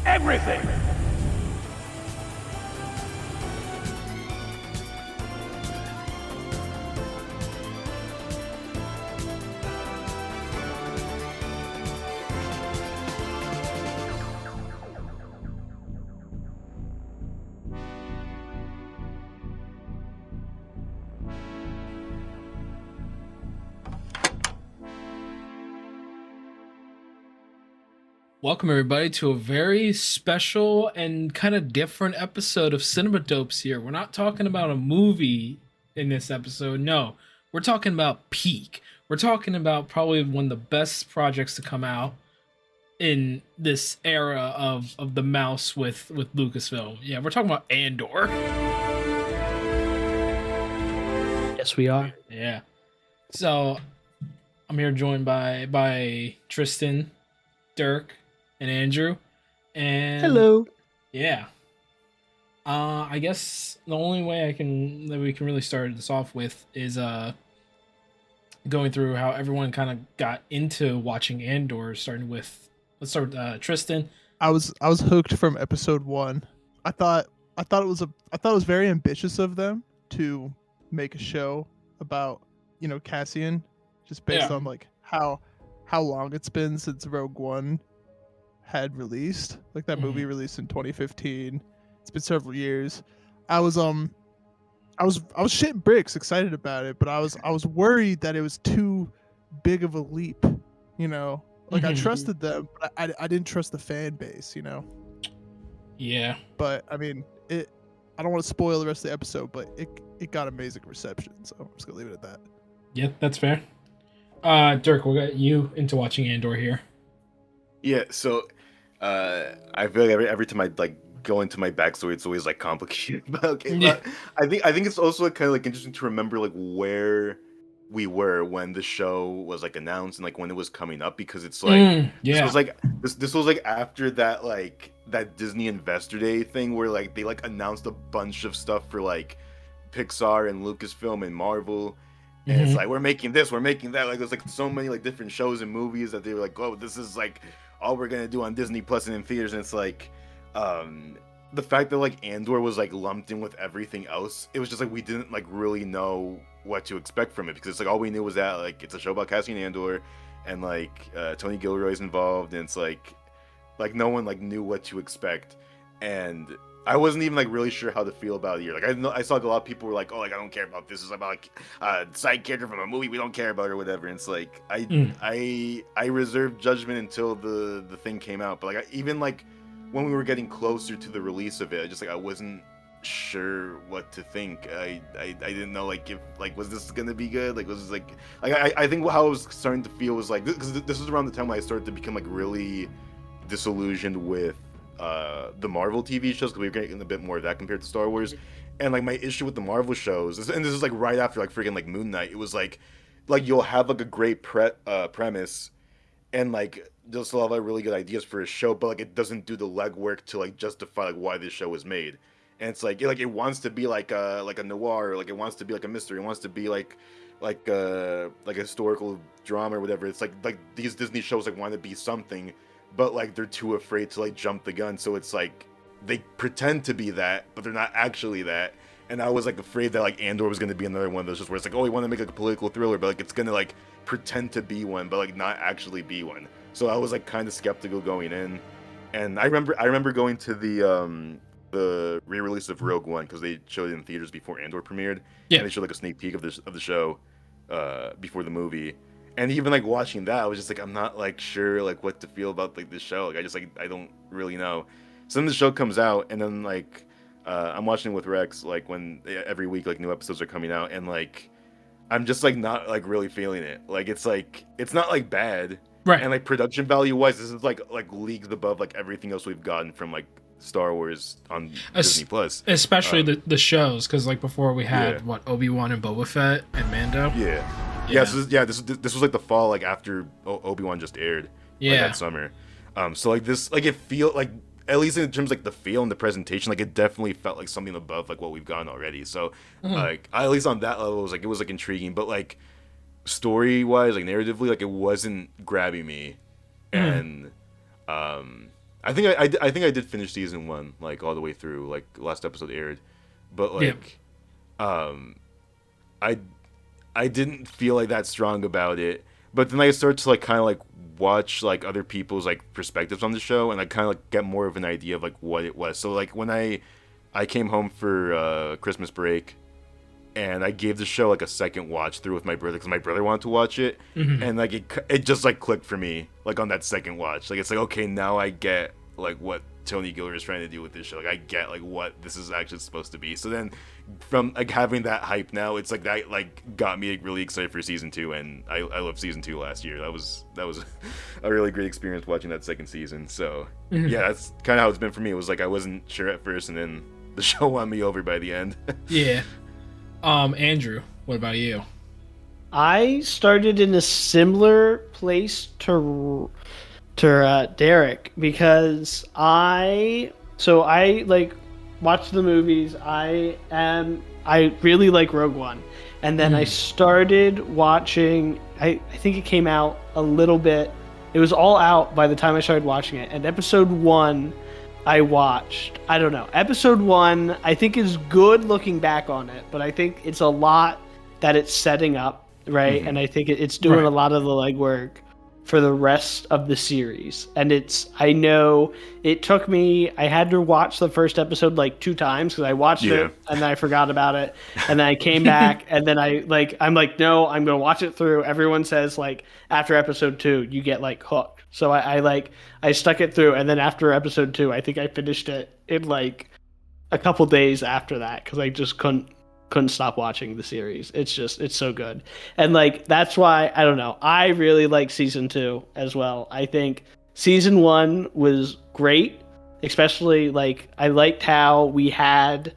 everything. Welcome everybody to a very special and kind of different episode of Cinema Dopes here. We're not talking about a movie in this episode. No, we're talking about Peak. We're talking about probably one of the best projects to come out in this era of the mouse with Lucasfilm. Yeah, we're talking about Andor. Yes, we are. Yeah. So I'm here joined by Tristan, Derk, and Andrew. And Hello. yeah. I guess the only way that we can really start this off with is going through how everyone kind of got into watching Andor, starting with let's start with Tristan. I was hooked from episode 1. I thought it was very ambitious of them to make a show about, Cassian, just based Yeah. on like how long it's been since Rogue One had released. Like that movie released in 2015. It's been several years. I was shitting bricks excited about it, but I was worried that it was too big of a leap, Like I trusted them, but I didn't trust the fan base, Yeah. But I mean, I don't want to spoil the rest of the episode, but it got amazing reception, so I'm just gonna leave it at that. Yeah, that's fair. Dirk, we got you into watching Andor here. Yeah, so I feel like every time I like go into my backstory, it's always like complicated. But okay, Yeah. but I think it's also like, kind of like interesting to remember like where we were when the show was like announced and like when it was coming up, because it's like Yeah. this was like after that Disney Investor Day thing where like they like announced a bunch of stuff for like Pixar and Lucasfilm and Marvel. And it's like, we're making this, we're making that. Like, there's like so many like different shows and movies that they were like, oh, this is like all we're gonna do on Disney Plus and in theaters. And it's like, the fact that like Andor was like lumped in with everything else, it was just like we didn't like really know what to expect from it, because it's like all we knew was that like it's a show about Cassian Andor, and like Tony Gilroy's involved, and it's like no one like knew what to expect. And I wasn't even like really sure how to feel about it. Like I saw like a lot of people were like, "Oh, like I don't care about this. It's about like a side character from a movie we don't care about or whatever." And it's like I reserved judgment until the thing came out. But like even like when we were getting closer to the release of it, I wasn't sure what to think. I didn't know like if like was this gonna be good? Like was this like I think how I was starting to feel was like, because this was around the time when I started to become like really disillusioned with the Marvel TV shows, because we were getting a bit more of that compared to Star Wars. And like my issue with the Marvel shows, and this is like right after like freaking like Moon Knight, it was like you'll have like a great premise, and like just a lot of really good ideas for a show, but like it doesn't do the legwork to like justify like why this show was made. And it's like it wants to be like a noir, or like it wants to be like a mystery, it wants to be like a historical drama or whatever. It's like these Disney shows like want to be something, but like they're too afraid to like jump the gun, so it's like they pretend to be that, but they're not actually that. And I was like afraid that like Andor was going to be another one of those just where it's like, oh, we want to make like a political thriller, but like it's going to like pretend to be one, but like not actually be one. So I was like kind of skeptical going in. And I remember going to the re-release of Rogue One, because they showed it in theaters before Andor premiered. Yeah. And they showed like a sneak peek of the show before the movie. And even like watching that, I was just like, I'm not like sure like what to feel about like this show. Like I don't really know. So then the show comes out, and then like I'm watching it with Rex like when every week like new episodes are coming out, and like I'm just like not like really feeling it. Like it's not like bad, Right. And like production value wise, this is like leagues above like everything else we've gotten from like Star Wars on Disney Plus, especially the shows, because like before we had Obi-Wan and Boba Fett and Mando. This was like the fall, like after Obi-Wan just aired, like, that summer. So like this, like it feel like, at least in terms of, like the feel and the presentation, like it definitely felt like something above like what we've gotten already. So like at least on that level, it was like intriguing, but like story wise, like narratively, like it wasn't grabbing me. And I think I did finish season 1 like all the way through, like last episode aired, but like I I didn't feel like that strong about it. But then I start to like kind of like watch like other people's like perspectives on the show, and I kind of like get more of an idea of like what it was. So like when I came home for Christmas break, and I gave the show like a second watch through with my brother because my brother wanted to watch it, and like it just like clicked for me like on that second watch. Like it's like, okay, now I get like what Tony Gilroy is trying to do with this show. Like I get like what this is actually supposed to be. So then from like having that hype now, it's like that like got me really excited for season 2, and I loved season 2 last year. That was a really great experience watching that second season. So yeah, that's kind of how it's been for me. It was like I wasn't sure at first, and then the show won me over by the end. Yeah. Andrew, what about you? I started in a similar place to Derek, because I like watched the movies. I really like Rogue One, and then I started watching. I think it came out a little bit. It was all out by the time I started watching it, and episode 1 I watched. I don't know. Episode 1 I think is good looking back on it, but I think it's a lot that it's setting up, right? And I think it's doing a lot of the legwork for the rest of the series. And I know it took me, I had to watch the first episode like 2 times because I watched it and then I forgot about it. And then I came back and then I'm like, no, I'm going to watch it through. Everyone says like after episode 2, you get like hooked. So I stuck it through. And then after episode 2, I think I finished it in like a couple days after that because I just couldn't stop watching the series. It's so good. And like that's why, I don't know, I really like season 2 as well. I think season 1 was great, especially like I liked how we had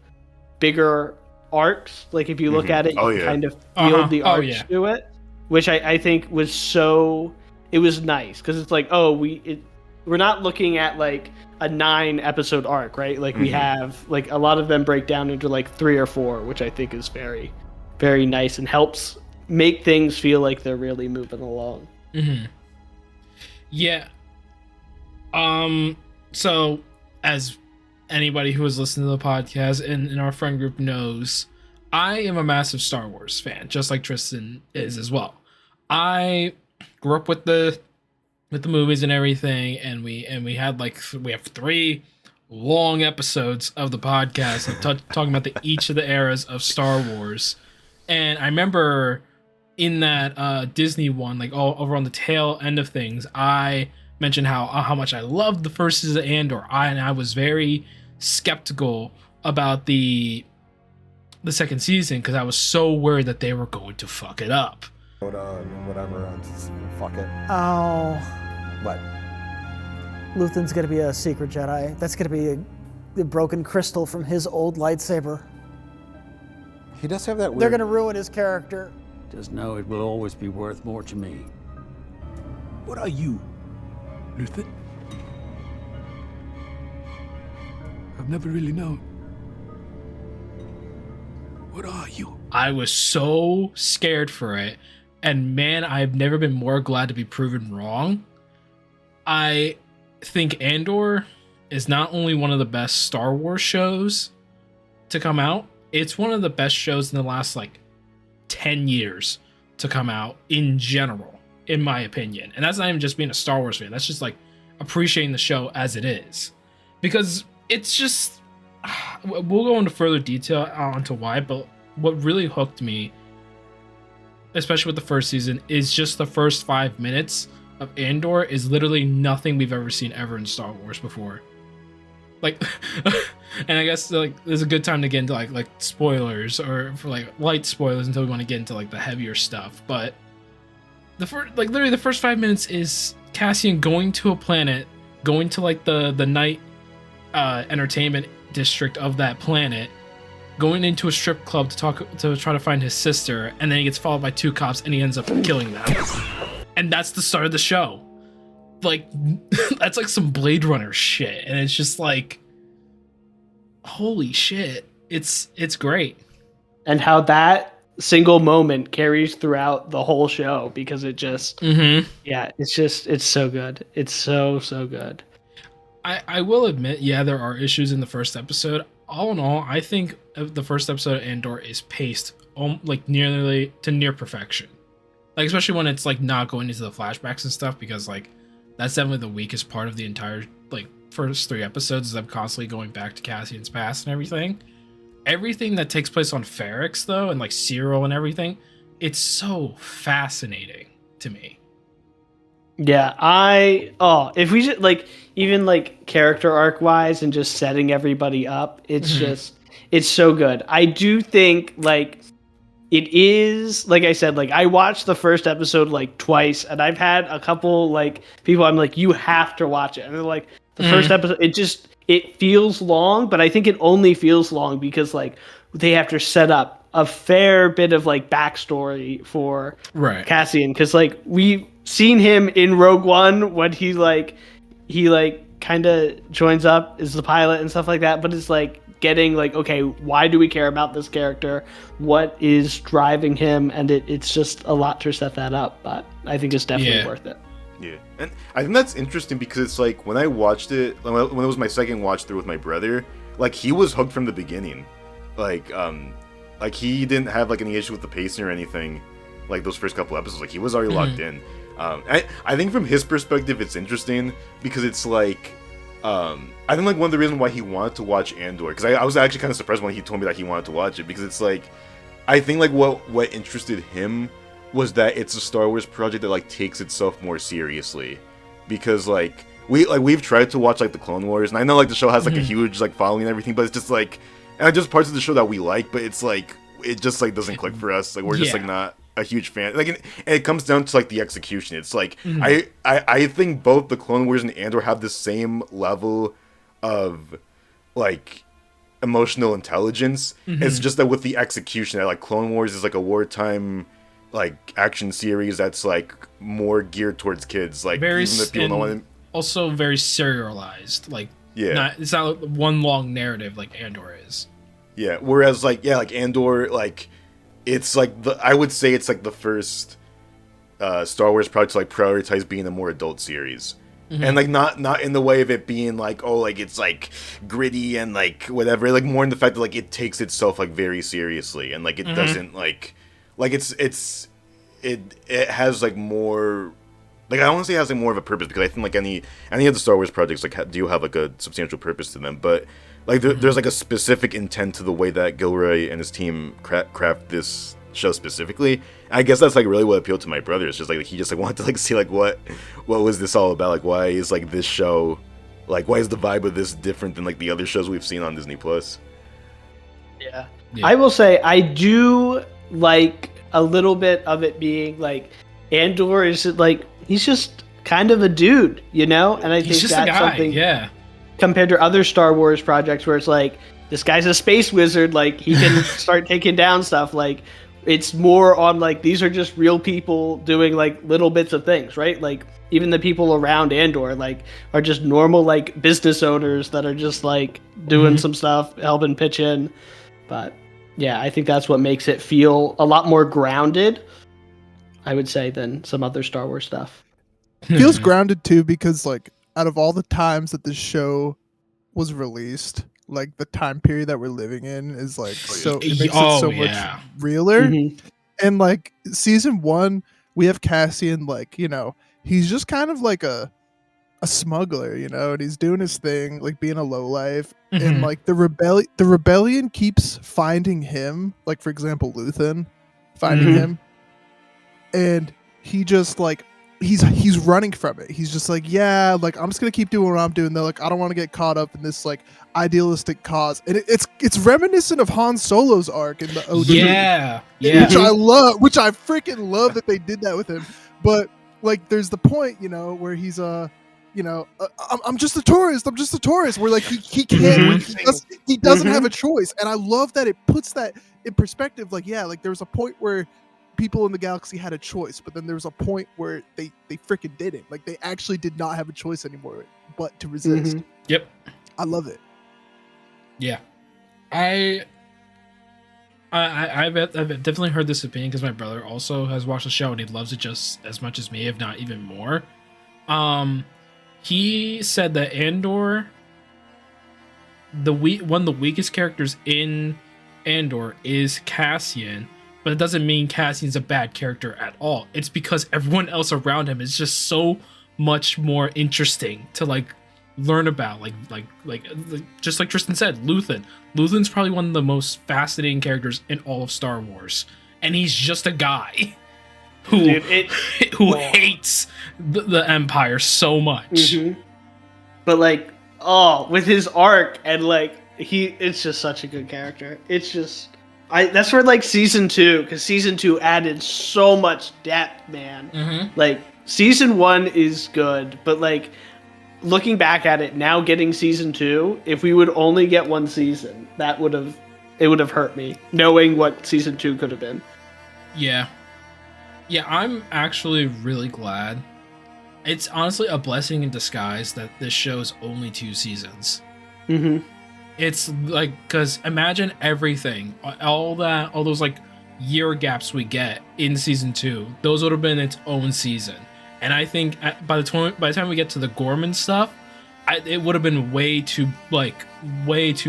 bigger arcs. Like if you look at it, you kind of feel the arcs to it, which I think was so, it was nice because it's like, we're not looking at like a 9 episode arc, right? Like we have like a lot of them break down into like 3 or 4, which I think is very, very nice and helps make things feel like they're really moving along. Yeah. So as anybody who has listened to the podcast and in our friend group knows, I am a massive Star Wars fan, just like Tristan is as well. I grew up with the movies and everything, and we have 3 long episodes of the podcast talking about each of the eras of Star Wars. And I remember in that Disney one, like all over on the tail end of things, I mentioned how much I loved the first season of Andor. I was very skeptical about the second season because I was so worried that they were going to fuck it up. Whatever, fuck it. Oh. What? Luthen's gonna be a secret Jedi. That's gonna be the broken crystal from his old lightsaber. He does have that weird... They're gonna ruin his character. Just know it will always be worth more to me. What are you, Luthen? I've never really known. What are you? I was so scared for it, and man, I've never been more glad to be proven wrong. I think Andor is not only one of the best Star Wars shows to come out, it's one of the best shows in the last like 10 years to come out in general, in my opinion. And that's not even just being a Star Wars fan, that's just like appreciating the show as it is. Because it's just, we'll go into further detail onto why, but what really hooked me, especially with the first season, is just the first 5 minutes of Andor is literally nothing we've ever seen ever in Star Wars before. Like, and I guess like there's a good time to get into like spoilers, or for like light spoilers until we want to get into like the heavier stuff. But literally the first 5 minutes is Cassian going to a planet, going to like the night entertainment district of that planet, going into a strip club to try to find his sister, and then he gets followed by 2 cops and he ends up killing them. And that's the start of the show. Like, that's like some Blade Runner shit. And it's just like, holy shit. It's great. And how that single moment carries throughout the whole show, because it just, it's so good. It's so good. I will admit, yeah, there are issues in the first episode. All in all, I think the first episode of Andor is paced like nearly to near perfection. Like, especially when it's like not going into the flashbacks and stuff, because like that's definitely the weakest part of the entire like first 3 episodes is them constantly going back to Cassian's past and everything. Everything that takes place on Ferrix though, and like Cyril and everything, it's so fascinating to me. Yeah, if we just like even like character arc wise and just setting everybody up, it's just it's so good. I do think like it is, like I said, like I watched the first episode like twice, and I've had a couple like people I'm like, you have to watch it, and they're like, the first episode, it feels long, but I think it only feels long because like they have to set up a fair bit of like backstory for Cassian, because like we've seen him in Rogue One when he kind of joins up as the pilot and stuff like that, but it's like getting like, okay, why do we care about this character? What is driving him? And it's just a lot to set that up, but I think it's definitely worth it. Yeah, and I think that's interesting because it's like when I watched it, when it was my second watch through with my brother, like he was hooked from the beginning, like he didn't have like any issue with the pacing or anything, like those first couple episodes, like he was already locked in. I think from his perspective, it's interesting because it's like, I think like one of the reasons why he wanted to watch Andor, because I was actually kind of surprised when he told me that he wanted to watch it, because it's like, I think like what interested him was that it's a Star Wars project that like takes itself more seriously, because like we've tried to watch like the Clone Wars, and I know like the show has like a huge like following and everything, but it's just like, and just parts of the show that we like, but it's like it just like doesn't click for us. Like we're just like not a huge fan. Like, and it comes down to like the execution. It's like I think both the Clone Wars and Andor have the same level of like emotional intelligence. It's just that with the execution, that like Clone Wars is like a wartime like action series that's like more geared towards kids. Like very even the people don't want to, also very serialized. Like it's not one long narrative like Andor is. Yeah, whereas like like Andor, like it's like I would say it's like the first Star Wars project to like prioritize being a more adult series. And like not in the way of it being like, oh, like it's like gritty and like whatever, like more in the fact that like it takes itself like very seriously, and like it doesn't like it has like more, like I don't want to say it has like more of a purpose, because I think like any of the Star Wars projects like do have like a substantial purpose to them, but like there's like a specific intent to the way that Gilroy and his team craft this show specifically. I guess that's like really what appealed to my brother. It's just like he just like wanted to like see like what was this all about? Like why is like this show, like why is the vibe of this different than like the other shows we've seen on Disney Plus? Yeah. I will say I do like a little bit of it being like Andor is like he's just kind of a dude, you know? And I think that's something compared to other Star Wars projects where it's like this guy's a space wizard, like he can start taking down stuff. Like it's more on like these are just real people doing like little bits of things, right? Like even the people around Andor like are just normal like business owners that are just like doing some stuff, helping pitch in. But yeah, I think that's what makes it feel a lot more grounded, I would say, than some other Star Wars stuff. Feels grounded too, because like out of all the times that this show was released, like the time period that we're living in is like so it makes it so much realer. And like season 1, we have Cassian, like, you know, he's just kind of like a smuggler, you know, and he's doing his thing, like being a lowlife. And like the rebellion keeps finding him, like for example Luthen finding him, and he just like he's running from it. He's just like, yeah, like I'm just gonna keep doing what I'm doing. They're like, I don't want to get caught up in this like idealistic cause, and it's reminiscent of Han Solo's arc in the OG, which I freaking love that they did that with him. But like there's the point, you know, where he's I'm just a tourist. I'm just a tourist. Where like he can't, he doesn't have a choice, and I love that it puts that in perspective. Like like there was a point where people in the galaxy had a choice, but then there was a point where they freaking didn't. Like they actually did not have a choice anymore, but to resist. Yep, I love it. Yeah, I've definitely heard this opinion because my brother also has watched the show and he loves it just as much as me, if not even more. he said that Andor, one of the weakest characters in Andor is Cassian, but it doesn't mean Cassian's a bad character at all. It's because everyone else around him is just so much more interesting to like learn about. Like just like Tristan said, Luthen's probably one of the most fascinating characters in all of Star Wars, and he's just a guy who hates the Empire so much. Mm-hmm. But like, with his arc and like it's just such a good character. It's just that's where like season 2, because season 2 added so much depth, man. Mm-hmm. Like season 1 is good, but like looking back at it now, getting season 2, if we would only get one season, it would have hurt me knowing what season 2 could have been. Yeah, I'm actually really glad. It's honestly a blessing in disguise that this show's only 2 seasons. Mm-hmm. It's like, because imagine everything, all those like year gaps we get in season 2, those would have been its own season. And I think by the time we get to the Gorman stuff, it would have been way too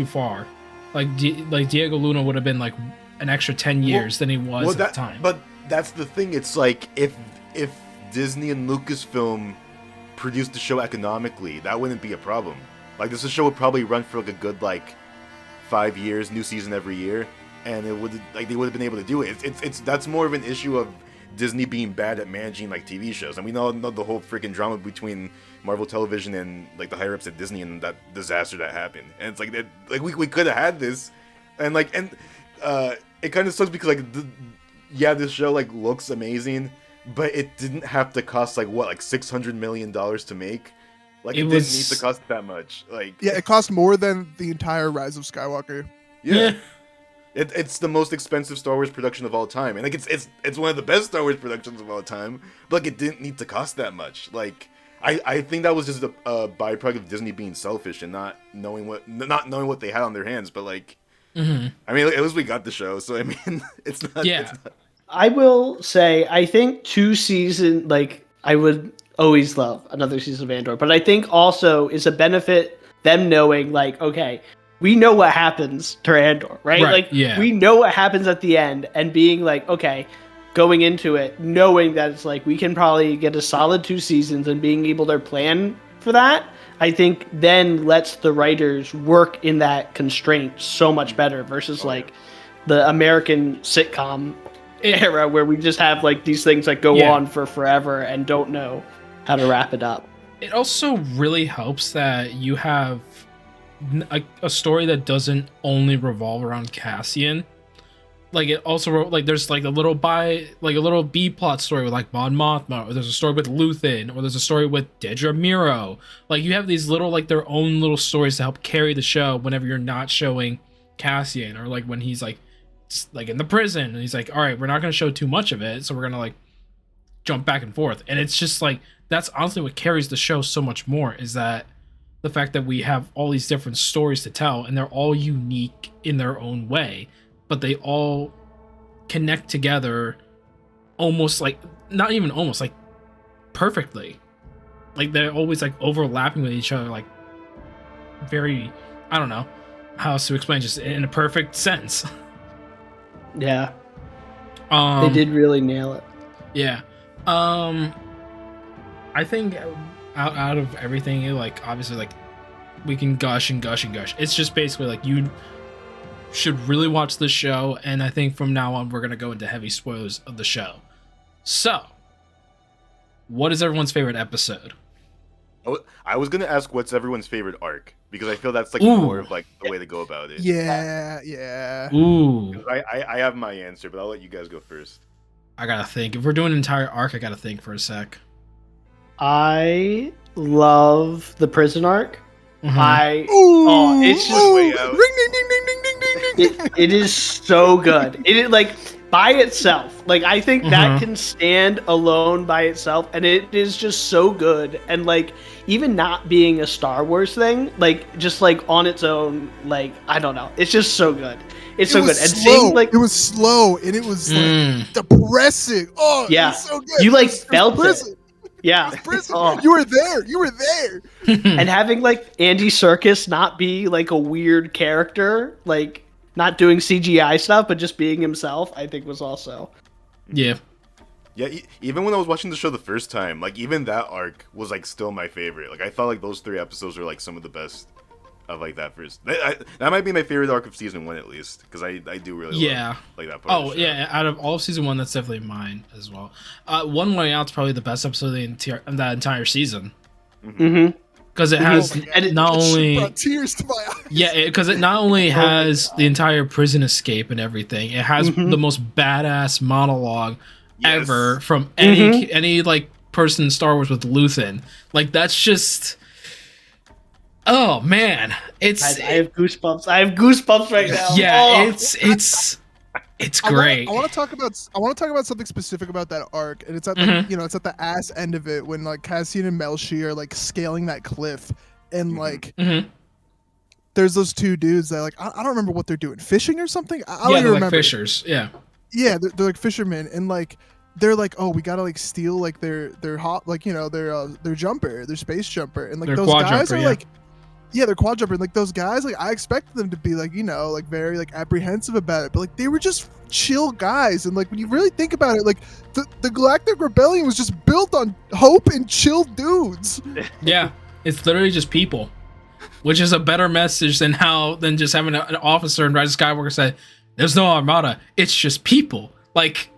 far. Like Diego Luna would have been like an extra 10 years than he was at the time. But that's the thing. It's like if Disney and Lucasfilm produced the show economically, that wouldn't be a problem. Like this show would probably run for like a good 5 years, new season every year, and they would have been able to do it. It's that's more of an issue of Disney being bad at managing like TV shows, and we know the whole freaking drama between Marvel Television and like the higher ups at Disney and that disaster that happened. And it's like we could have had this, and it kind of sucks because this show like looks amazing, but it didn't have to cost $600 million to make. Like it didn't need to cost that much. It cost more than the entire Rise of Skywalker. Yeah. It's the most expensive Star Wars production of all time, and it's one of the best Star Wars productions of all time. But it didn't need to cost that much. I think that was just a byproduct of Disney being selfish and not knowing what they had on their hands. But mm-hmm. I mean, at least we got the show, so I mean, it's not. Yeah. It's not... I will say, I think 2 seasons, I would always love another season of Andor, but I think also is a benefit them knowing, okay, we know what happens to Andor, right? We know what happens at the end, and being okay, going into it, knowing that it's we can probably get a solid 2 seasons, and being able to plan for that, I think then lets the writers work in that constraint so much better versus the American sitcom era where we just have these things that go on for forever and don't know how to wrap it up. It also really helps that you have a story that doesn't only revolve around Cassian. It also there's a little B plot story with Mon Mothma, or there's a story with Luthen, or there's a story with Dedra Miro. You have these little their own little stories to help carry the show whenever you're not showing Cassian, or when he's in the prison and he's all right, we're not going to show too much of it, so we're going to jump back and forth. And it's just that's honestly what carries the show so much more, is that the fact that we have all these different stories to tell, and they're all unique in their own way, but they all connect together almost not even almost perfectly. They're always overlapping with each other, very, I don't know how else to explain, just in a perfect sense. Yeah. They did really nail it. Yeah. I think out of everything, obviously we can gush and gush and gush. It's just basically you should really watch this show, and I think from now on we're gonna go into heavy spoilers of the show. So, what is everyone's favorite episode? I was gonna ask what's everyone's favorite arc, because I feel that's more of the way to go about it. Yeah. Ooh. I have my answer, but I'll let you guys go first. I gotta think. If we're doing an entire arc, I gotta think for a sec. I love the prison arc. Mm-hmm. It's just way out. Ring, ding, ding, ding, ding, ding, ding, ding. It is so good. It is by itself. I think that can stand alone by itself, and it is just so good. And even not being a Star Wars thing, just on its own, I don't know. It's just so good. It's so good. And seeing it was slow, and it was depressing. Oh yeah, it was so good. You felt it. Yeah. Prison. Oh. You were there. You were there. And having like Andy Serkis not be like a weird character, like not doing CGI stuff, but just being himself, I think was also. Yeah. Yeah, even when I was watching the show the first time, like even that arc was like still my favorite. Like I thought like those 3 episodes were like some of the best of like that first. That might be my favorite arc of season 1 at least, because I do really love, like that part. Oh yeah, out of all of season 1, that's definitely mine as well. One Way Out's probably the best episode of that entire season. Because it has not only brought tears to my eyes. Yeah, because it not only has the entire prison escape and everything, it has the most badass monologue ever from any like person in Star Wars with Luthen. Like that's just, oh man, it's I have goosebumps. I have goosebumps right now. Yeah, it's great. I want to talk about something specific about that arc, and it's at it's at the ass end of it when like Cassian and Melshi are like scaling that cliff, and like there's those 2 dudes that like I don't remember what they're doing, fishing or something. I don't even remember. Like fishers. Yeah, they're like fishermen, and like they're like, oh, we gotta like steal like their hot like their jumper, their space jumper, and like their those guys jumper, are like. Yeah, they're quad jumper. Like those guys, like I expected them to be like, like very like apprehensive about it, but like they were just chill guys. And like when you really think about it, like the Galactic Rebellion was just built on hope and chill dudes. Yeah, it's literally just people, which is a better message than just having an officer in Rise of Skywalker say, "There's no armada, it's just people." Like,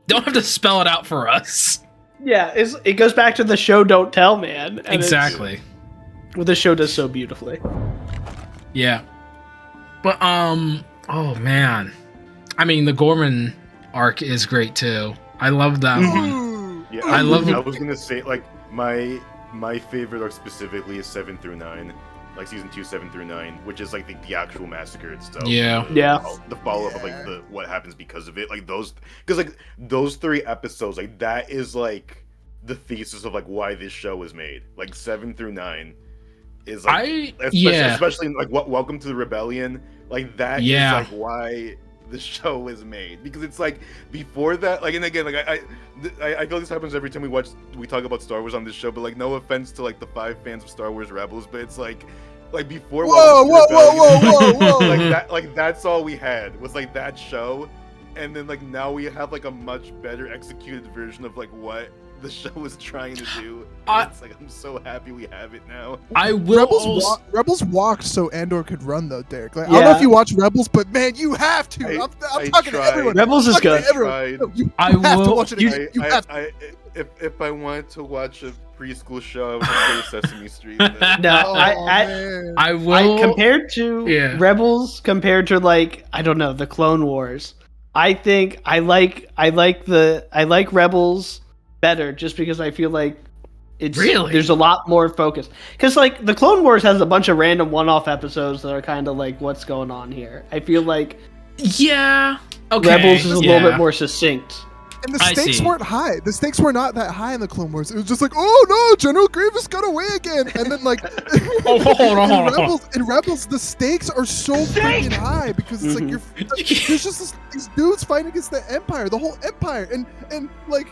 don't have to spell it out for us. Yeah, it goes back to the show don't tell, man. And exactly. Well, the show does so beautifully. Yeah. But oh man. I mean, the Gorman arc is great too. I love that one. Yeah, I love it. I was gonna say like my favorite arc specifically is 7 through 9. Like season 2, 7 through 9, which is like the actual massacre itself. Yeah. The follow-up of like what happens because of it. Like those, because like those 3 episodes, like that is like the thesis of like why this show was made. Like 7 through 9 is like especially like Welcome to the Rebellion. Like that is like why the show was made, because it's like before that, like, and again, like I feel this happens every time we talk about Star Wars on this show, but like no offense to like the 5 fans of Star Wars Rebels, but it's like before whoa like that's all we had was like that show, and then like now we have like a much better executed version of like what the show was trying to do. It's like I'm so happy we have it now. I will. Rebels walked so Andor could run though, Derek. Like I don't know if you watch Rebels, but man, you have to. I'm talking to everyone. Rebels is good. No, you have to watch it. If I wanted to watch a preschool show, I would just go to Sesame Street. I will. Compared to Rebels, compared to like I don't know the Clone Wars, I think I like Rebels better just because I feel like there's a lot more focus, because like the Clone Wars has a bunch of random one-off episodes that are kind of like what's going on here. I feel like Rebels is a little bit more succinct. And the stakes weren't high. The stakes were not that high in the Clone Wars. It was just like, oh no, General Grievous got away again. And then like, in Rebels, the stakes are so freaking high because it's like there's just these dudes fighting against the Empire, the whole Empire, and like.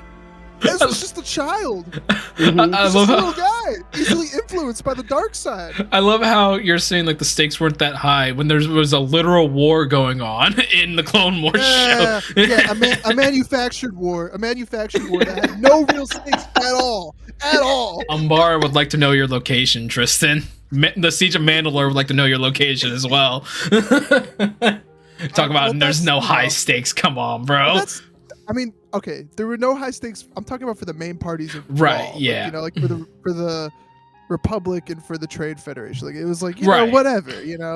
Ezra's just a child. He's just a little guy, easily influenced by the dark side. I love how you're saying like the stakes weren't that high when there was a literal war going on in the Clone Wars show. A manufactured war that had no real stakes at all. Umbar would like to know your location, Tristan. The Siege of Mandalore would like to know your location as well. Talk about there's no high stakes. Come on, bro. Okay, there were no high stakes. I'm talking about for the main parties involved. Right, yeah. Like, for the Republic and for the Trade Federation. Like, it was like, know, whatever,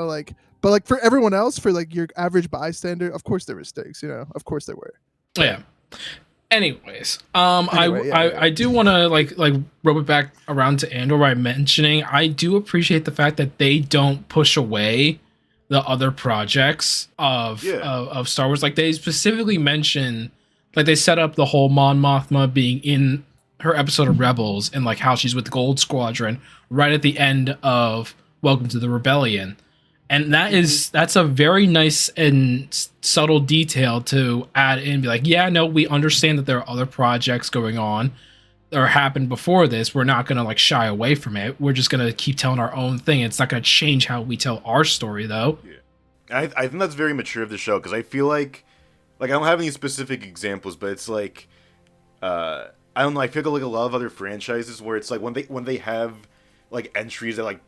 like, but like for everyone else, for like your average bystander, of course there were stakes, of course there were. Yeah. Anyways, I do want to like rope it back around to Andor by mentioning I do appreciate the fact that they don't push away the other projects of Star Wars. Like they specifically mention. Like they set up the whole Mon Mothma being in her episode of Rebels and like how she's with the Gold Squadron right at the end of Welcome to the Rebellion. And that's a very nice and subtle detail to add in. Be like, yeah, no, we understand that there are other projects going on, or happened before this, we're not gonna like shy away from it. We're just gonna keep telling our own thing. It's not gonna change how we tell our story, though. Yeah. I think that's very mature of the show, because I feel like I don't have any specific examples, but it's like I don't know. I feel like a lot of other franchises where it's like when they have like entries that like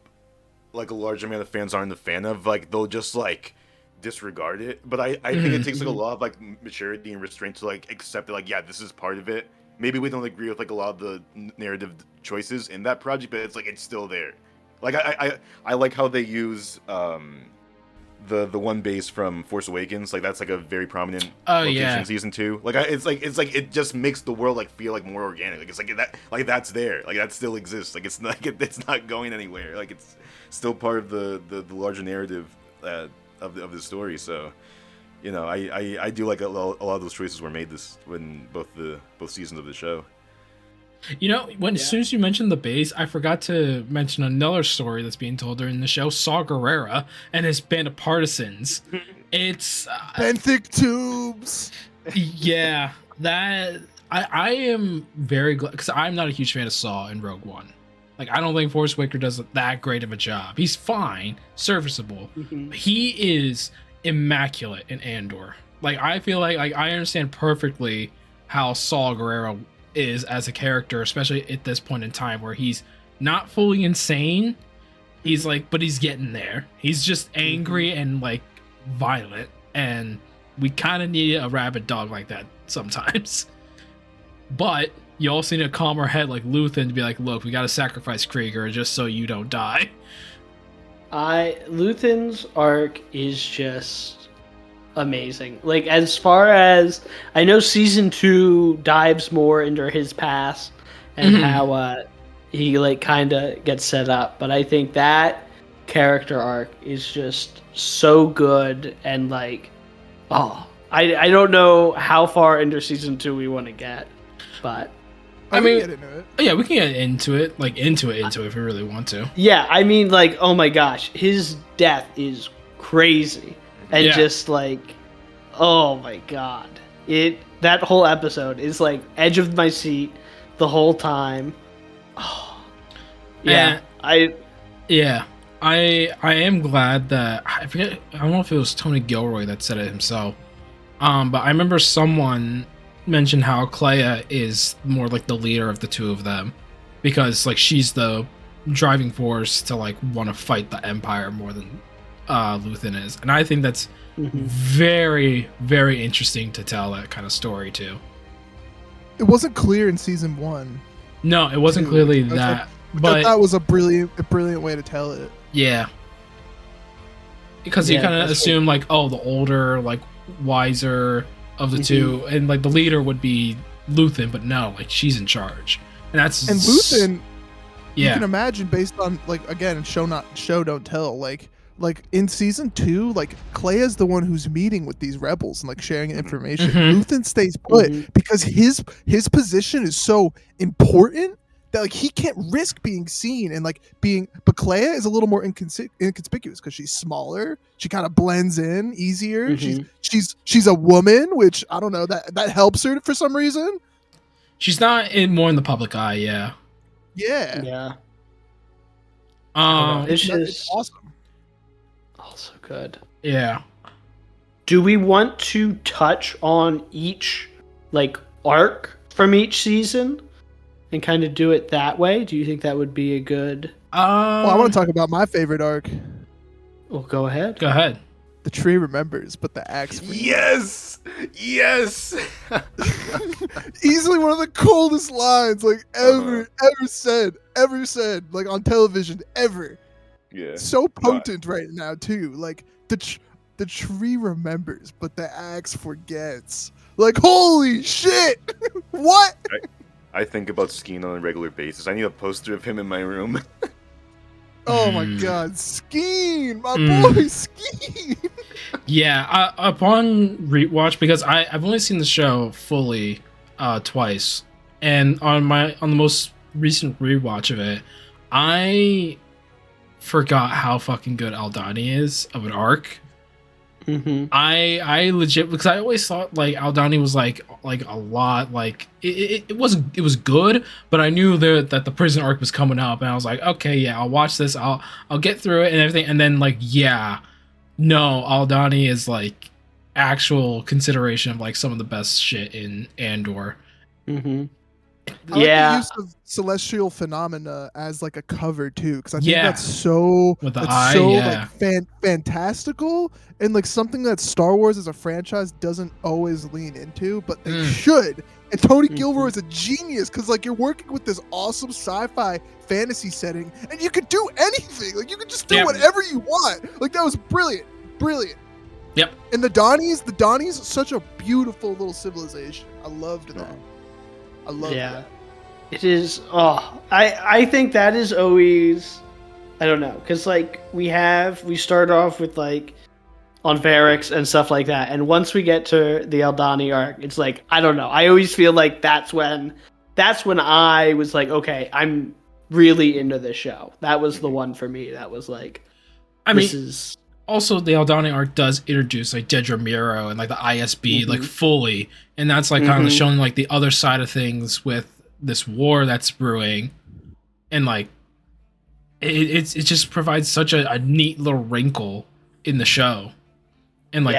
a large amount of fans aren't a fan of, like they'll just like disregard it. But I think it takes like a lot of like maturity and restraint to like accept that, like, yeah, this is part of it. Maybe we don't agree with like a lot of the narrative choices in that project, but it's like it's still there. Like I like how they use the one base from Force Awakens. Like that's like a very prominent location in season 2. Like it's like it just makes the world like feel like more organic. Like it's like that, like that's there. Like that still exists. Like it's not it's not going anywhere. Like it's still part of the larger narrative of the story. So, you know, I do like a lot of those choices were made when both seasons of the show. You know, as soon as you mentioned the base, I forgot to mention another story that's being told during the show, Saw Gerrera and his band of partisans. It's benthic tubes. Yeah, that I am very glad, because I'm not a huge fan of Saw in Rogue One. Like, I don't think Forrest Whitaker does that great of a job. He's fine, serviceable. He is immaculate in Andor. Like, I feel like I understand perfectly how Saw Gerrera is as a character, especially at this point in time where he's not fully insane. He's like, but he's getting there. He's just angry and like violent, and we kind of need a rabid dog like that sometimes. But you also need a calmer head like Luthen to be like, look, we got to sacrifice Krieger just so you don't die. Luthen's arc is just amazing. Like, as far as I know, season 2 dives more into his past and how he like kind of gets set up, but I think that character arc is just so good. And like, I don't know how far into season 2 we want to get, but I mean, get into it. Yeah, we can get into it, like into it if we really want to. Yeah, I mean, like, oh my gosh, his death is crazy. And just like, oh my god, that whole episode is like edge of my seat the whole time. Oh, yeah, I am glad that I forget. I don't know if it was Tony Gilroy that said it himself, but I remember someone mentioned how Clea is more like the leader of the two of them, because like she's the driving force to like want to fight the Empire more than Luthen is, and I think that's very, very interesting to tell that kind of story too. It wasn't clear in season 1. No, it wasn't clearly that, but that was a brilliant way to tell it. Yeah, because you kind of assume like, oh, the older, like wiser of the two, and like the leader would be Luthen, but no, like she's in charge, and Luthen. You can imagine, based on like, again, show don't tell, like in season 2, like Clea's the one who's meeting with these rebels and like sharing information. Luthen stays put because his position is so important that like he can't risk being seen and like but Clea is a little more inconspicuous because she's smaller. She kind of blends in easier. She's a woman, which I don't know, that helps her for some reason. She's not more in the public eye. Yeah. It's just awesome. Also good. Yeah. Do we want to touch on each like arc from each season and kind of do it that way? Do you think that would be a good? Well, I want to talk about my favorite arc. Well, go ahead. Go ahead. The tree remembers, but the axe forgets. Yes. Easily one of the coldest lines like ever said like on television ever. Yeah. So potent right now too. Like the tree remembers, but the axe forgets. Like, holy shit! What? I think about Skeen on a regular basis. I need a poster of him in my room. Oh my god, Skeen, my boy Skeen. Yeah, upon rewatch, because I've only seen the show fully twice, and on the most recent rewatch of it, I forgot how fucking good Aldani is of an arc. I legit, because I always thought like Aldani was like a lot, like it was good, but I knew that the prison arc was coming up, and I was like, okay, yeah, I'll watch this, I'll get through it and everything, and then like, yeah, no, Aldani is like actual consideration of like some of the best shit in Andor. I like the use of celestial phenomena as like a cover too, because I think that's so like fantastical, and like something that Star Wars as a franchise doesn't always lean into, but they should. And Tony Gilroy is a genius, because like you're working with this awesome sci-fi fantasy setting, and you could do anything. Like you could just do whatever you want. Like that was brilliant. Yep. And the Donnies, such a beautiful little civilization. I loved that. I love that. It is. Oh, I think that is always, I don't know, because like we start off with like on Varix and stuff like that, and once we get to the Aldani arc, it's like, I don't know. I always feel like that's when I was like, okay, I'm really into this show. That was the one for me. That was like, also the Aldani arc does introduce like Dedra Miro and like the ISB like fully, and that's like kind of showing like the other side of things with this war that's brewing, and like it just provides such a neat little wrinkle in the show, and like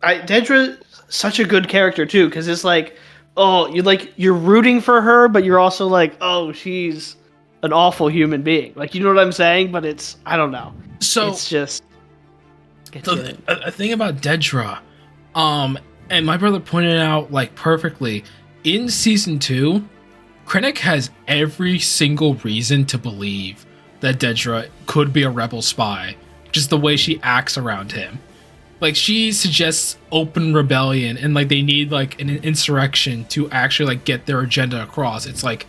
Dedra's such a good character too, because it's like, oh, you're rooting for her, but you're also like, oh, she's an awful human being, like, you know what I'm saying? But it's, I don't know. So it's just a thing about Dedra, and my brother pointed out like perfectly in season 2, Krennic has every single reason to believe that Dedra could be a rebel spy, just the way she acts around him. Like she suggests open rebellion, and like they need like an insurrection to actually like get their agenda across. It's like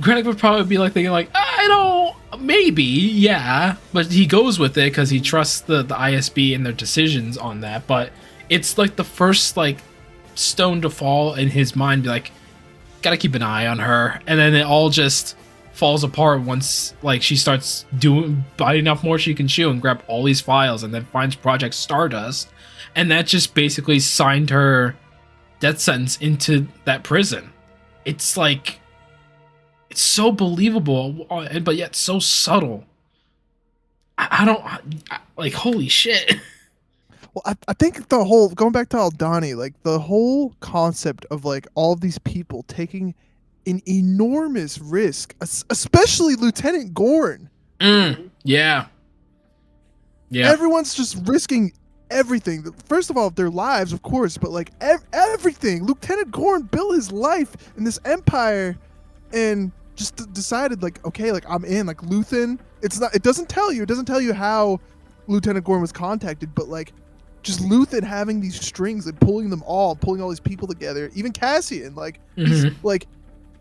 Krennic would probably be like thinking like, I don't, maybe, yeah, but he goes with it because he trusts the ISB and their decisions on that. But it's like the first like stone to fall in his mind, be like, gotta keep an eye on her, and then it all just falls apart once like she starts biting off more she can chew and grab all these files, and then finds Project Stardust, and that just basically signed her death sentence into that prison. It's like, it's so believable, but yet so subtle. I don't like, holy shit. Well, I think the whole, going back to Aldani, like the whole concept of like all of these people taking an enormous risk, especially Lieutenant Gorn. Yeah. Everyone's just risking everything. First of all, their lives, of course, but like everything. Lieutenant Gorn built his life in this empire, and just decided like, okay, like I'm in. Like Luthen, it doesn't tell you how Lieutenant Gorn was contacted, but like, just Luthen having these strings and pulling all these people together. Even Cassian, like, like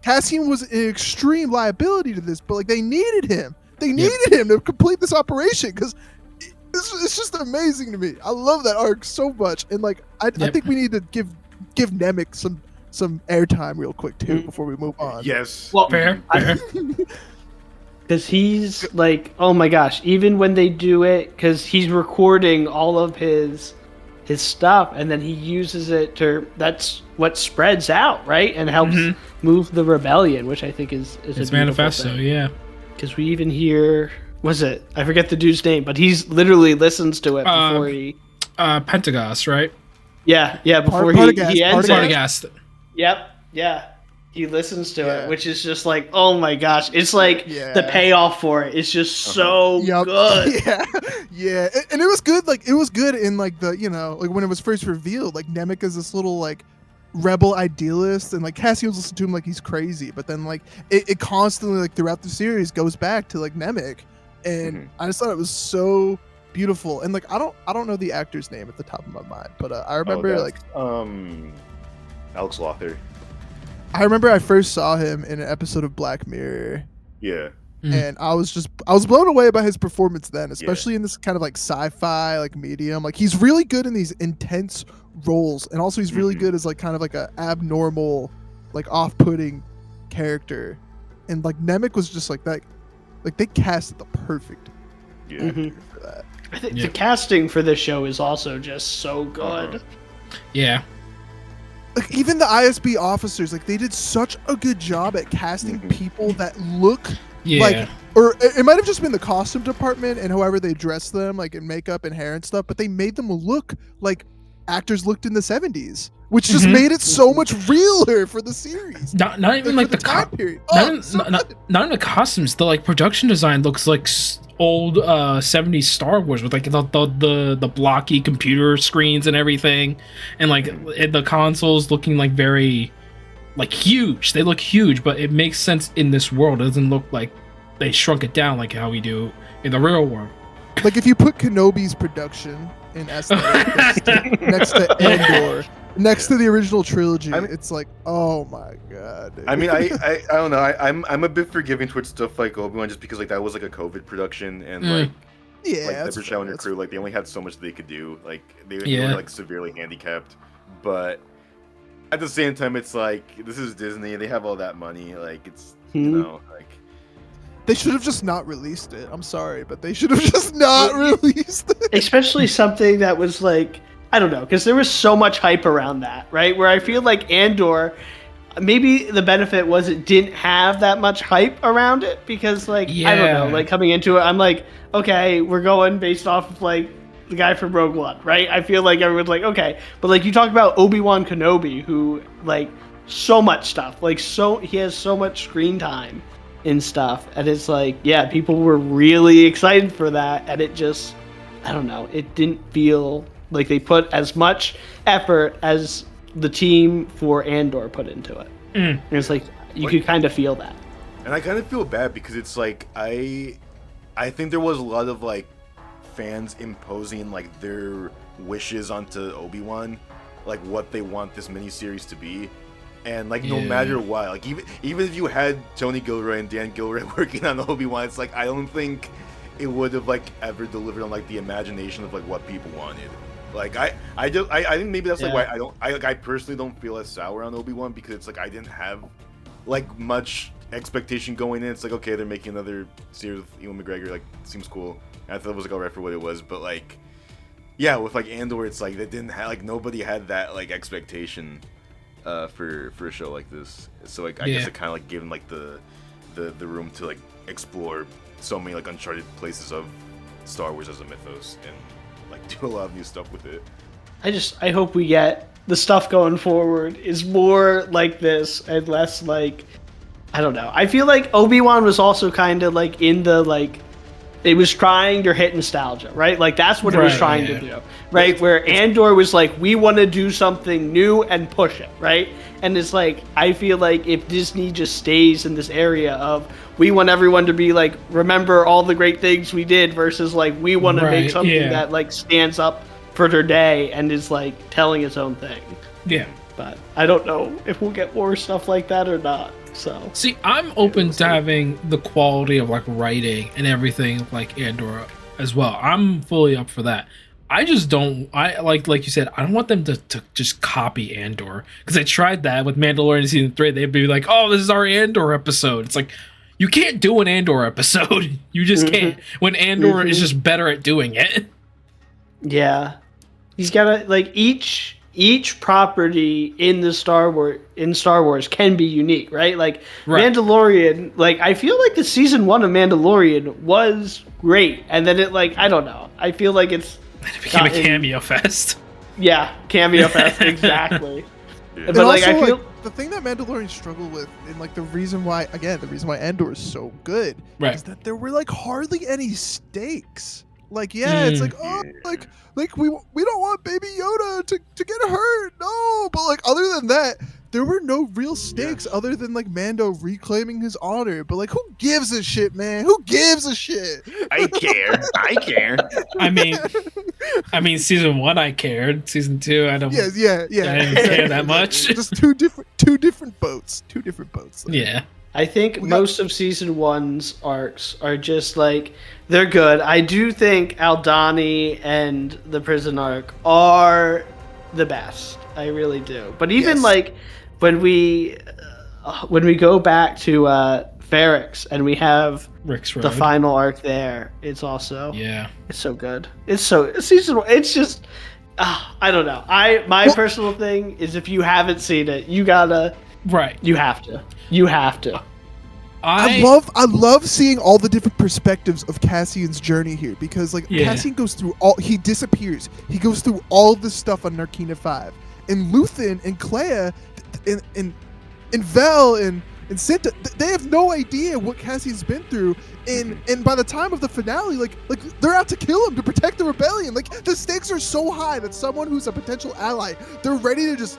Cassian was an extreme liability to this, but like they needed him. They needed him to complete this operation, because it's just amazing to me. I love that arc so much, and like I think we need to give Nemec some airtime real quick too before we move on. Yes, well, fair. Because he's like, oh my gosh, even when they do it, because he's recording all of his stuff, and then he uses it that's what spreads out, right? And helps move the rebellion, which I think is it's a manifesto, thing. yeah. Because we even hear, I forget the dude's name, but he's literally listens to it before he... Pentagos, right? Yeah, before he ends it. Partagast. Yep, yeah. He listens to it, which is just like, oh my gosh. It's like the payoff for it is just so good. Yeah. And it was good. Like, it was good in like the, you know, like when it was first revealed, like Nemec is this little like rebel idealist, and like Cassian was listening to him like he's crazy, but then like it constantly like throughout the series goes back to like Nemec, and I just thought it was so beautiful. And like I don't know the actor's name at the top of my mind, but I remember Alex Lothar. I remember I first saw him in an episode of Black Mirror. Yeah. And I was blown away by his performance then, especially in this kind of like sci-fi like medium. Like he's really good in these intense roles, and also he's really good as like kind of like a abnormal, like off-putting character. And like Nemec was just like that. Like they casted the perfect Yeah. For that. I think the casting for this show is also just so good. Yeah. Like even the ISB officers, like they did such a good job at casting people that look like, or it might have just been the costume department and however they dressed them, like in makeup and hair and stuff, but they made them look like actors looked in the 70s, which just made it so much realer for the series. Not even like the time period. Not in the costumes. The like production design looks like old 70s Star Wars with like the blocky computer screens and everything, and like the consoles looking like very like huge. They look huge, but it makes sense in this world. It doesn't look like they shrunk it down like how we do in the real world. Like if you put Kenobi's production in aesthetic next to Andor, next to the original trilogy, it's like, oh my god. Dude. I mean, I don't know. I'm a bit forgiving towards stuff like Obi-Wan just because like that was like a COVID production and like the Michelle and her crew, like they only had so much they could do. Like they were like severely handicapped. But at the same time, it's like this is Disney. They have all that money. Like it's you know like. They should have just not released it. I'm sorry, but they should have just not released it. Especially something that was like, I don't know, because there was so much hype around that, right? Where I feel like Andor, maybe the benefit was it didn't have that much hype around it because, like, I don't know, like coming into it, I'm like, okay, we're going based off of like the guy from Rogue One, right? I feel like everyone's like, okay, but like you talk about Obi-Wan Kenobi, who like so much stuff, like he has so much screen time and stuff, and it's like, yeah, people were really excited for that, and it just, I don't know, it didn't feel like they put as much effort as the team for Andor put into it. And it's like you could kind of feel that, and I kind of feel bad because it's like I think there was a lot of like fans imposing like their wishes onto Obi-Wan, like what they want this miniseries to be. And like no matter what, like even if you had Tony Gilroy and Dan Gilroy working on Obi-Wan, it's like I don't think it would have like ever delivered on like the imagination of like what people wanted. Like I think maybe that's like why I personally don't feel as sour on Obi-Wan because it's like I didn't have like much expectation going in. It's like okay, they're making another series with Ewan McGregor, like seems cool. And I thought it was like alright for what it was, but like yeah, with like Andor, it's like they didn't have like nobody had that like expectation. For a show like this, so like I guess it kind of like gave them like the room to like explore so many like uncharted places of Star Wars as a mythos and like do a lot of new stuff with it. I hope we get the stuff going forward is more like this and less like, I don't know. I feel like Obi-Wan was also kind of like in the like, it was trying to hit nostalgia, right? Like that's what it was trying to do, right? Where Andor was like, we want to do something new and push it, right? And it's like, I feel like if Disney just stays in this area of we want everyone to be like, remember all the great things we did versus like, we want to make something that like stands up for their day and is like telling its own thing. Yeah. But I don't know if we'll get more stuff like that or not. So see, I'm open to having the quality of like writing and everything like Andor as well. I'm fully up for that. I just don't. I like you said. I don't want them to just copy Andor because they tried that with Mandalorian season 3. They'd be like, "Oh, this is our Andor episode." It's like you can't do an Andor episode. You just can't. When Andor is just better at doing it. Yeah, he's gotta like each property in the Star Wars can be unique, right? Like Mandalorian, like I feel like the season 1 of Mandalorian was great, and then it like I don't know. I feel like it became a cameo fest. Yeah, cameo fest exactly. But like also, I feel the thing that Mandalorian struggled with, and like the reason why Andor is so good, is that there were like hardly any stakes. Like it's like like we don't want Baby Yoda to get hurt, no. But like other than that, there were no real stakes other than like Mando reclaiming his honor. But like, who gives a shit, man? Who gives a shit? I care. I mean, season 1 I cared. Season 2 I don't. Yeah. I didn't care that much. Just two different boats. Though. Yeah. I think most of season 1's arcs are just like they're good. I do think Aldhani and the prison arc are the best. I really do. But even like when we go back to Ferrex, and we have Rick's Road. the final arc there. It's also it's so good. It's season 1. It's just I don't know. My personal thing is if you haven't seen it, you gotta You have to. You have to. I love seeing all the different perspectives of Cassian's journey here because Cassian goes through he disappears. He goes through all this stuff on Narkina 5. And Luthen and Clea and Vel and Cinta, they have no idea what Cassian's been through. And by the time of the finale, like they're out to kill him to protect the rebellion. Like the stakes are so high that someone who's a potential ally, they're ready to just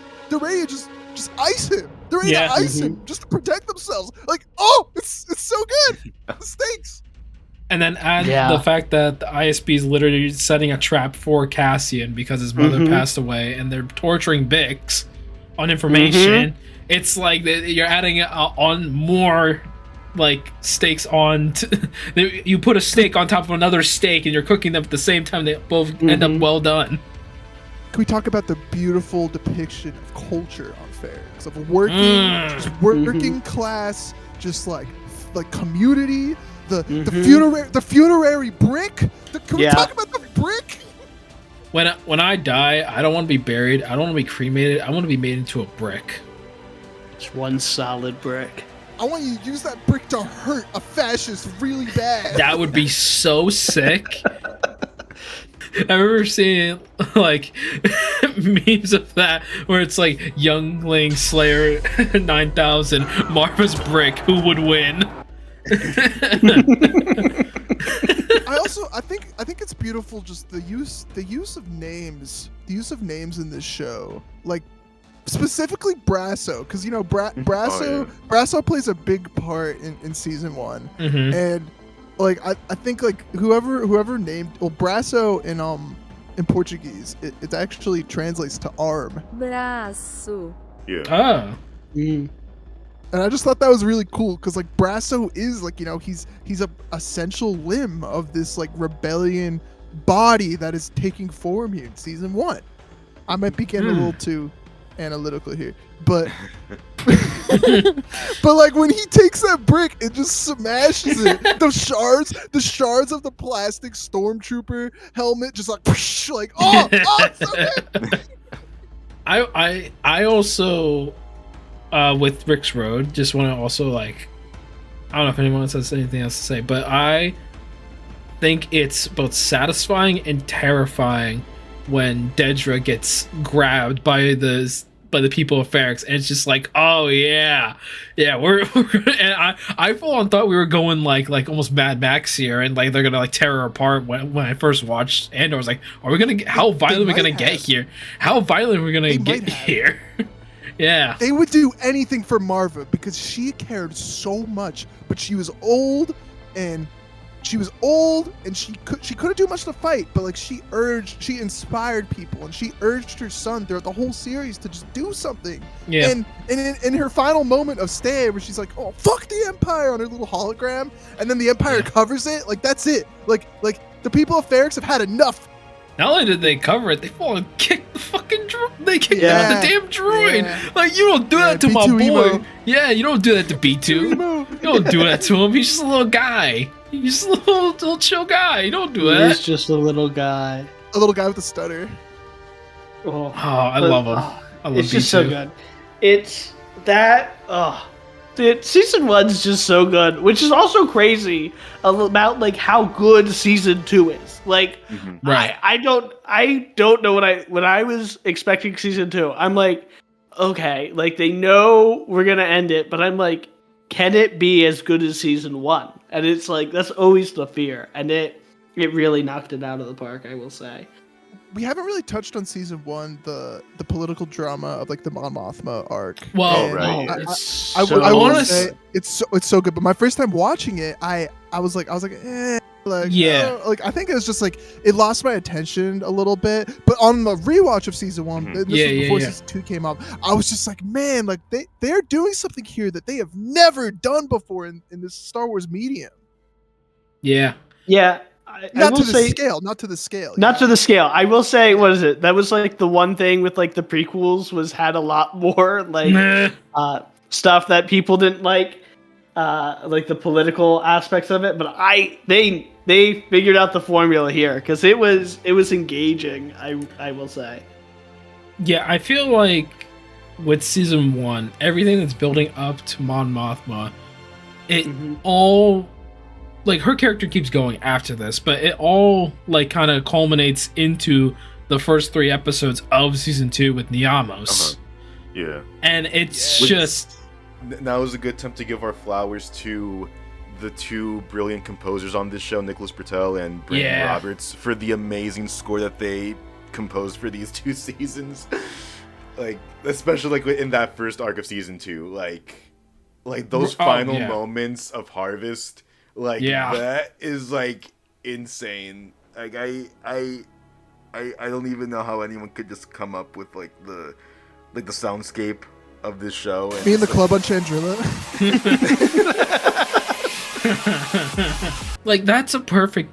ice him. They're ready to ice him just to protect themselves. Like, it's so good. The stakes. And then add the fact that the ISB is literally setting a trap for Cassian because his mother passed away, and they're torturing Bix on information. It's like you're adding on more stakes on. You put a steak on top of another steak, and you're cooking them at the same time. They both end up well done. Can we talk about the beautiful depiction of culture on Ferrex, of working class, just like community, the funerary brick. Can we talk about the brick? When I die, I don't want to be buried. I don't want to be cremated. I want to be made into a brick. Just one solid brick. I want you to use that brick to hurt a fascist really bad. That would be so sick. I remember seeing memes of that where it's like Youngling Slayer 9000, Marva's brick, who would win? I think it's beautiful just the use of names in this show, like specifically Brasso, because Brasso plays a big part in season 1, and I think whoever named Brasso in Portuguese, it actually translates to arm. Braço. Yeah. And I just thought that was really cool because Brasso is he's a essential limb of this rebellion body that is taking form here in season 1. I might be getting a little too analytical here, but but when he takes that brick and just smashes it, the shards of the plastic stormtrooper helmet just it's so good. I also with Rick's Road just want to also I don't know if anyone else has anything else to say, but I think it's both satisfying and terrifying when Dedra gets grabbed by the people of Ferrex, and it's just we're and I full on thought we were going like almost Mad Max here, and they're gonna tear her apart. When I first watched Andor, I was like, are we gonna how violent are we gonna get here? How violent are we gonna get here? Yeah, they would do anything for Marva because she cared so much, but she was old and she couldn't do much to fight, but she inspired people, and she urged her son throughout the whole series to just do something. Yeah. And in her final moment of stay, where she's like, "Oh, fuck the Empire" on her little hologram, and then the Empire covers it. That's it. The people of Ferrex have had enough. Not only did they cover it, they full on kicked the fucking droid. They kicked out the damn droid. Yeah. You don't do that to my boy. Emo. Yeah, you don't do that to B2. You don't do that to him. He's just a little guy. He's just a little chill guy. You don't do that. He's just a little guy. A little guy with a stutter. I love him. I love it's B2. just so good. It's that. Dude, season 1's just so good, which is also crazy about how good season 2 is. Right. I don't know when I was expecting season 2. I'm okay, they know we're gonna end it, but I'm can it be as good as season 1? And it's that's always the fear, and it really knocked it out of the park, I will say. We haven't really touched on season 1, the political drama of the Mon Mothma arc. Well, I will say it's so good. But my first time watching it, I was like, I think it was just it lost my attention a little bit. But on the rewatch of season 1, this was before season 2 came out, I was just man, they're doing something here that they have never done before in this Star Wars medium. Yeah. Yeah. Not to the scale. Not to the scale. I will say, what is it? That was the one thing with the prequels had a lot more stuff that people didn't like. like the political aspects of it, but they figured out the formula here because it was engaging. I will say. Yeah, I feel like with season 1, everything that's building up to Mon Mothma, it all, like, her character keeps going after this, but it all, like, kind of culminates into the first 3 episodes of season 2 with Niamos. Yeah. And it's just... Now is a good time to give our flowers to the 2 brilliant composers on this show, Nicholas Britell and Brandon Roberts, for the amazing score that they composed for these 2 seasons. Like, especially like in that first arc of season 2, like those final moments of Harvest, like that is like insane. Like I don't even know how anyone could just come up with like the soundscape of this show. Me and the club on Chandrilla. Like, that's a perfect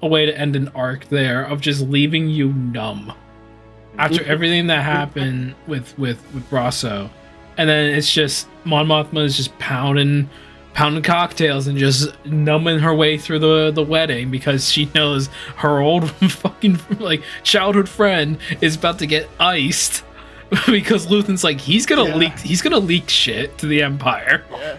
way to end an arc there, of just leaving you numb after everything that happened with Rosso, and then it's just Mon Mothma is just pounding cocktails and just numbing her way through the wedding because she knows her old fucking like childhood friend is about to get iced because Luthen's like he's gonna leak shit to the Empire. Yeah.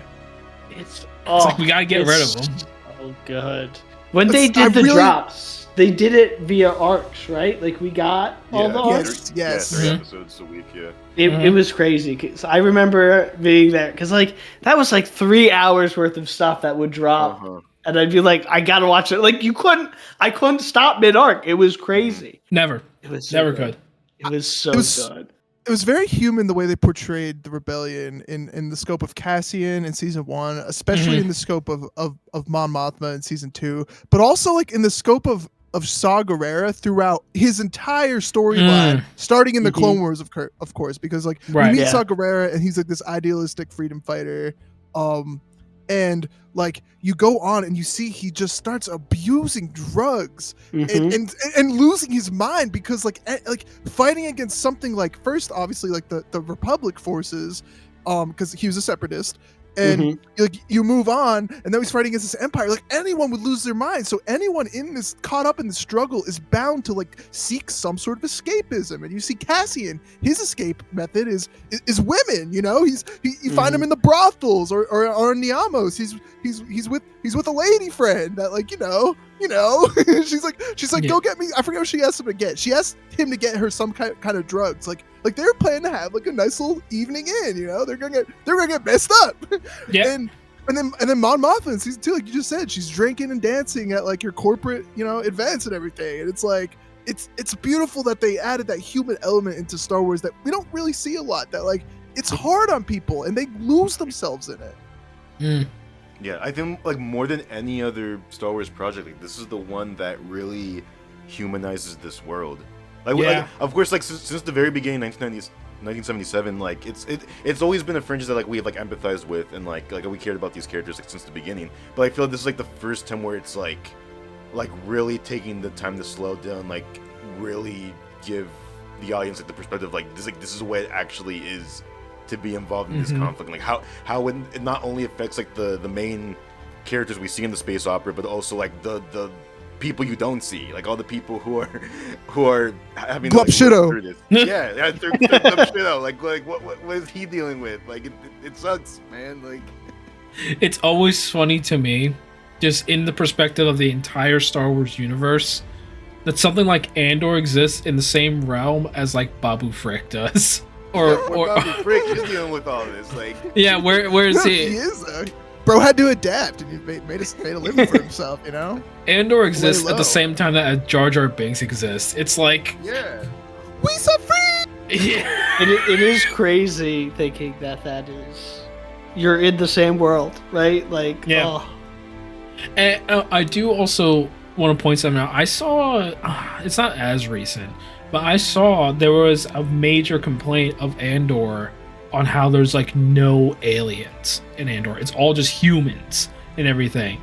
It's like, we gotta get rid of him. Oh god. When they did the drops, they did it via arcs, right? Like, we got all the arcs. Yes. 3 episodes a week. Yeah. It was crazy. Cause I remember being there because like that was like 3 hours worth of stuff that would drop, and I'd be like, I gotta watch it. Like, I couldn't stop mid arc. It was crazy. Never. It was so never good. could. It was so good. It was very human the way they portrayed the rebellion in the scope of Cassian in season 1, especially in the scope of Mon Mothma in season 2, but also like in the scope of Saw Gerrera throughout his entire storyline, starting in the Clone Wars, of course, because like we meet Saw Gerrera and he's like this idealistic freedom fighter, and like you go on and you see he just starts abusing drugs and losing his mind because like fighting against something like, first obviously like the Republic forces, because he was a separatist, and like you move on and then he's fighting against this empire. Like, anyone would lose their mind, so anyone in this caught up in the struggle is bound to like seek some sort of escapism. And you see Cassian, his escape method is women. You know, you find him in the brothels or Niamos. He's with a lady friend that, like, you know she's like go get me, I forget what she asked him to get. She asked him to get her some kind of drugs, like they were planning to have like a nice little evening in, you know, they're gonna get messed up. And then Mon Mothma in season 2, like you just said, she's drinking and dancing at like your corporate, you know, events and everything. And it's like it's beautiful that they added that human element into Star Wars that we don't really see a lot, that like it's hard on people and they lose themselves in it. Yeah, I think like more than any other Star Wars project, like this is the one that really humanizes this world. Like, of course, like since the very beginning, 1977, like it's always been a fringe that like we have like empathized with and like we cared about these characters like since the beginning. But I feel like this is like the first time where it's like really taking the time to slow down, like really give the audience like the perspective, like this is what it actually is to be involved in this conflict, like how it not only affects like the main characters we see in the space opera, but also like the people you don't see, like all the people who are having to, like, through this. through Glupshido. Like what is he dealing with? Like it sucks, man. Like, it's always funny to me, just in the perspective of the entire Star Wars universe, that something like Andor exists in the same realm as like Babu Frick does. Or Babu Frick is dealing with all this, like. Yeah, where is he? He is. Bro had to adapt, and he made a living for himself, you know. Andor exists at the same time that Jar Jar Binks exists. It's like, we so free. Yeah, it is crazy thinking that is, you're in the same world, right? Like, And I do also want to point something out. I saw, it's not as recent, but I saw there was a major complaint of Andor on how there's like no aliens in Andor. It's all just humans and everything.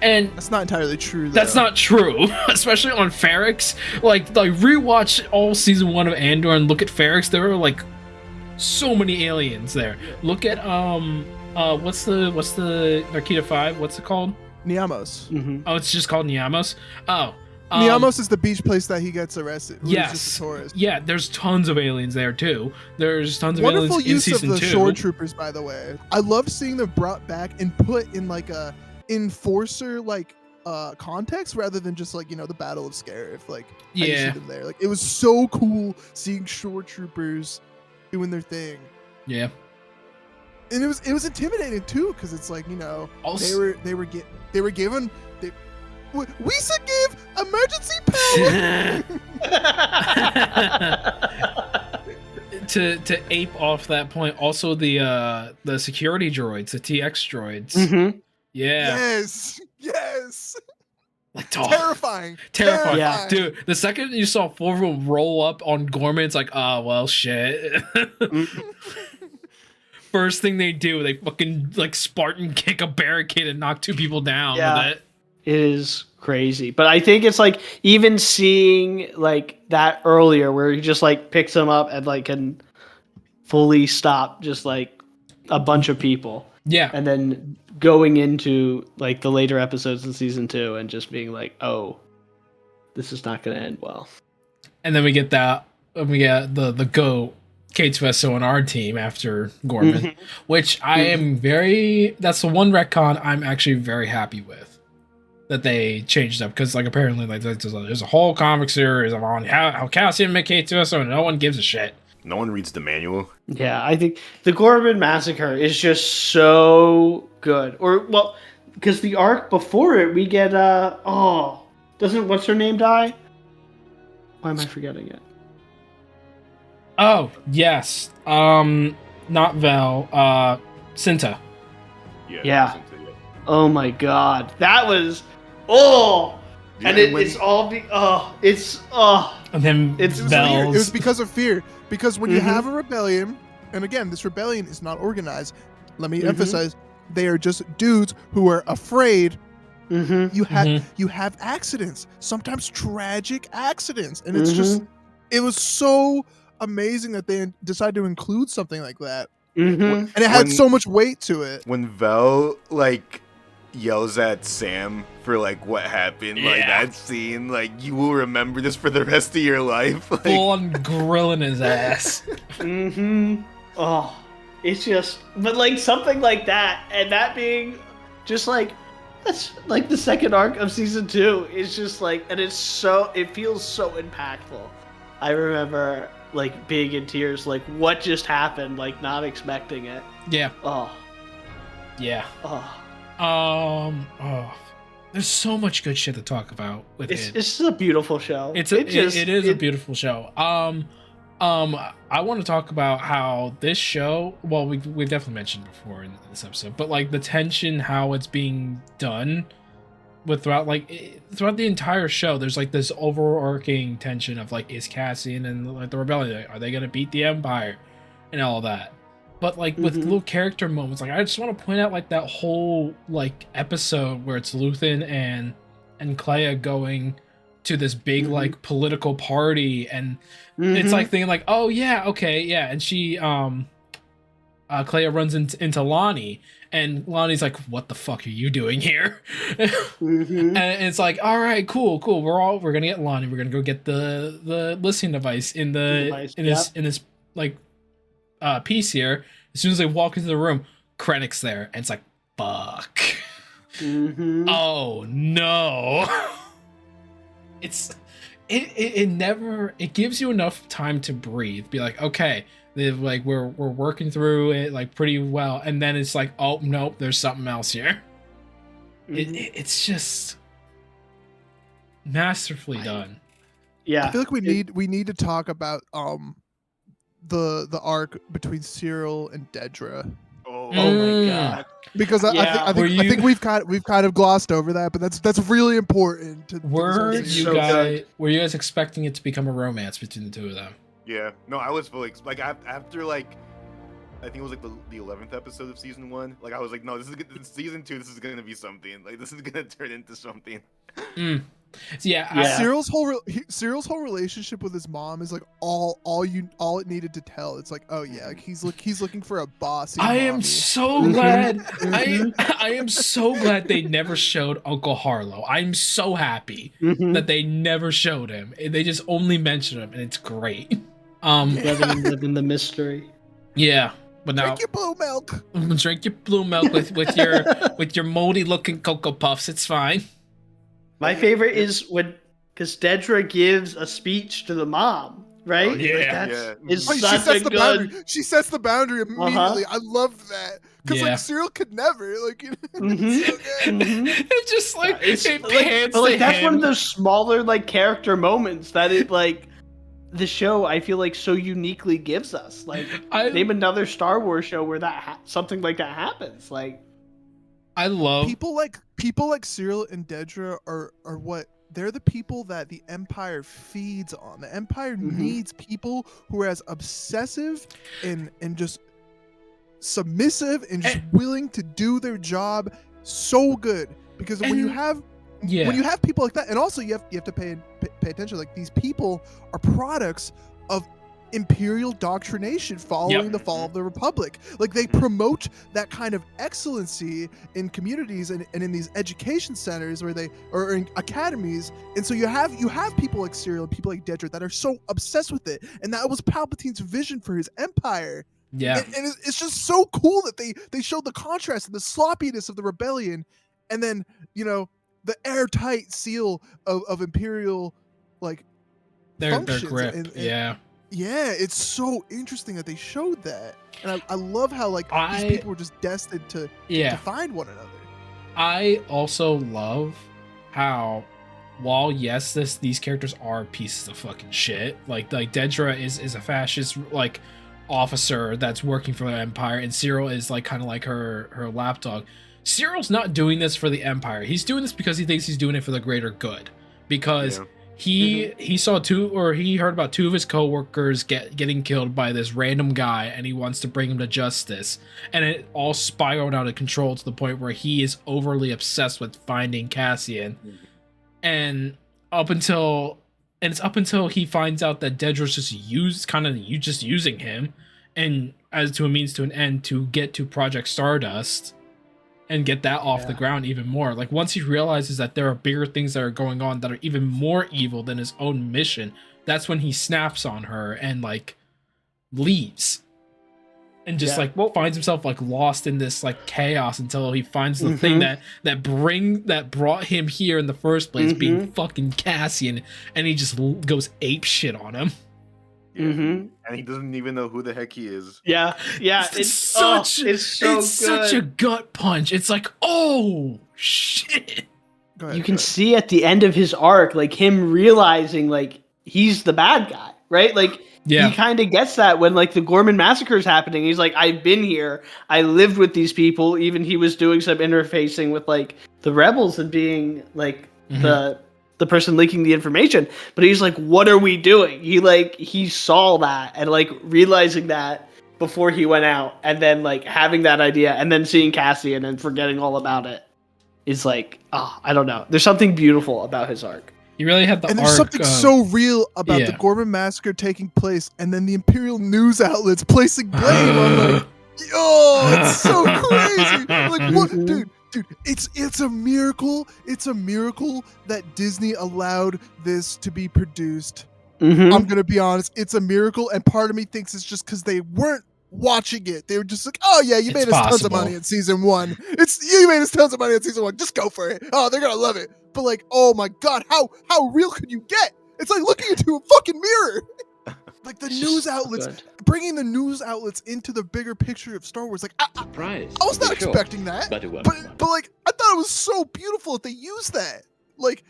And that's not entirely true, though. That's not true, especially on Ferrix. Like rewatch all season 1 of Andor and look at Ferrix. There were like so many aliens there. Look at What's the Narkita 5? What's it called? Niamos. Mm-hmm. Oh, it's just called Niamos. Oh, Niamos is the beach place that he gets arrested. Yes. Just a tourist. Yeah, there's tons of aliens there too. There's tons of Wonderful aliens in use of season the 2. shore troopers, by the way. I love seeing them brought back and put in like a enforcer context rather than just like, the Battle of Scarif. Like, I just see Yeah. them there. Like, it was so cool seeing shore troopers doing their thing. Yeah. And it was intimidating too, because it's like, Also- they were given. We should give emergency power. to ape off that point, also the security droids, the TX droids. Mm-hmm. Yeah. Yes. Like, Terrifying. Terrifying. Yeah. Dude, the second you saw 4 of them roll up on Gorman, it's like, oh, well, shit. First thing they do, they fucking like Spartan kick a barricade and knock 2 people down with it. It is crazy. But I think it's like even seeing like that earlier where he just like picks them up and like can fully stop just like a bunch of people. Yeah. And then going into like the later episodes in season 2 and just being like, oh, this is not going to end well. And then we get the GOAT, Cade Svesso on our team after Gorman, which I am that's the one retcon I'm actually very happy with. That they changed up, because like apparently like there's a whole comic series on how Cassian met K2SO and no one gives a shit. No one reads the manual. Yeah, I think the Gorman Massacre is just so good. Or well, because the arc before it, we get doesn't what's her name die? Why am I forgetting it? Oh yes, not Vel, Cinta. Yeah. Oh my god, that was and it's all And then It was Vel's. It was because of fear. Because when you have a rebellion, and again, this rebellion is not organized. Let me emphasize, they are just dudes who are afraid. You have accidents, sometimes tragic accidents, and it's just it was so amazing that they decided to include something like that, and it had so much weight to it. When Vel yells at Sam for like what happened, like that scene, like you will remember this for the rest of your life. Like, full on grilling his ass. Oh, it's just, but like something like that, and that being just like that's like the second arc of season 2 is just like, and it feels so impactful. I remember like being in tears, like what just happened, like not expecting it. Yeah. Oh. Yeah. Oh. There's so much good shit to talk about with it. It's just a beautiful show. It is a beautiful show. I want to talk about how this show, well, we've definitely mentioned before in this episode, but like the tension, how it's being done throughout the entire show, there's like this overarching tension of like, is Cassian and like the rebellion, are they gonna beat the Empire and all that? But like with little character moments, like I just want to point out like that whole like episode where it's Luthen and Clea going to this big like political party, and it's like thinking like, oh yeah, okay, yeah, and she Clea runs into Lonnie, and Lonnie's like, what the fuck are you doing here? And it's like, all right, cool, we're gonna get Lonnie, we're gonna go get the listening device in this like piece here. As soon as they walk into the room, Krennic's there, and it's like, fuck. Oh no. It gives you enough time to breathe, be like, okay, we're working through it like pretty well, and then it's like, oh nope, there's something else here. It's just masterfully done. Yeah, I feel like we need to talk about the arc between Cyril and Dedra. oh my god. Because I think we've kind of glossed over that, but that's really important. Were you guys expecting it to become a romance between the two of them? Yeah, no, I was fully like after like I think it was like the 11th episode of season 1. Like I was like, no, this is season 2. This is gonna be something. Like this is gonna turn into something. Yeah. Cyril's whole relationship with his mom is like all it needed to tell. It's like, oh yeah, like he's looking for a bossy I am mommy. so glad. I am so glad they never showed Uncle Harlow. I'm so happy that they never showed him. They just only mentioned him, and it's great. Living the mystery. Yeah, but now Drink your blue milk. drink your blue milk with your moldy looking Cocoa Puffs. It's fine. My favorite is when, because Dedra gives a speech to the mom, right? Oh, yeah. It's Like, such a good. boundary. She sets the boundary immediately. I loved that because Yeah. like Cyril could never like. Mhm. So good. It's just like It's it like, pans but like to that's him. one of those smaller like character moments that it like the show I feel like so uniquely gives us. Like name another Star Wars show where that something like that happens. Like I love people like Cyril and Dedra are what they're the people that the Empire feeds on. The Empire needs people who are as obsessive and just submissive and just willing to do their job so good. Because when you have people like that, and also you have to pay attention. Like these people are products of Imperial doctrination following the fall of the Republic. Like they promote that kind of excellency in communities and in these education centers where or in academies. And so you have people like Cyril and people like Dedra that are so obsessed with it. And that was Palpatine's vision for his empire. Yeah. And it's just so cool that they showed the contrast and the sloppiness of the rebellion, and then, you know, the airtight seal of Imperial like their functions. grip. Yeah, it's so interesting that they showed that. And I love how like these people were just destined to find one another. I also love how while yes, these characters are pieces of fucking shit. Like Dedra is a fascist like officer that's working for the Empire, and Cyril is like kind of like her lapdog. Cyril's not doing this for the Empire. He's doing this because he thinks he's doing it for the greater good. Because he saw he heard about two of his coworkers getting killed by this random guy, and he wants to bring him to justice. And it all spiraled out of control to the point where he is overly obsessed with finding Cassian. And it's up until he finds out that Dedra's just using him, and as to a means to an end to get to Project Stardust and get that off the ground even more. Like once he realizes that there are bigger things that are going on that are even more evil than his own mission, that's when he snaps on her and like leaves. And just finds himself like lost in this like chaos until he finds the thing that brought him here in the first place, being fucking Cassian, and he just goes ape shit on him. And he doesn't even know who the heck he is. It's such a gut punch. It's like, oh shit. You can see at the end of his arc, like him realizing like he's the bad guy, right? Like he kind of gets that when like the Gorman massacre is happening. He's like, I've been here. I lived with these people. Even he was doing some interfacing with like the rebels and being like the person leaking the information. But he's like, what are we doing? He saw that and like realizing that before he went out, and then like having that idea and then seeing Cassian and forgetting all about it is like, I don't know. There's something beautiful about his arc. He really had the and there's arc, something so real about the Gorman massacre taking place, and then the Imperial news outlets placing blame on like, it's so crazy. Like what, dude, it's a miracle. It's a miracle that Disney allowed this to be produced. I'm gonna be honest, it's a miracle, and part of me thinks it's just because they weren't watching it. They were just like, oh yeah, you made us tons of money in season 1. You made us tons of money in season 1. Just go for it. Oh, they're gonna love it. But like, oh my god, how real could you get? It's like looking into a fucking mirror. Like the news outlets, bringing the news outlets into the bigger picture of Star Wars. Like, I was not expecting that. But like, I thought it was so beautiful that they used that. Like,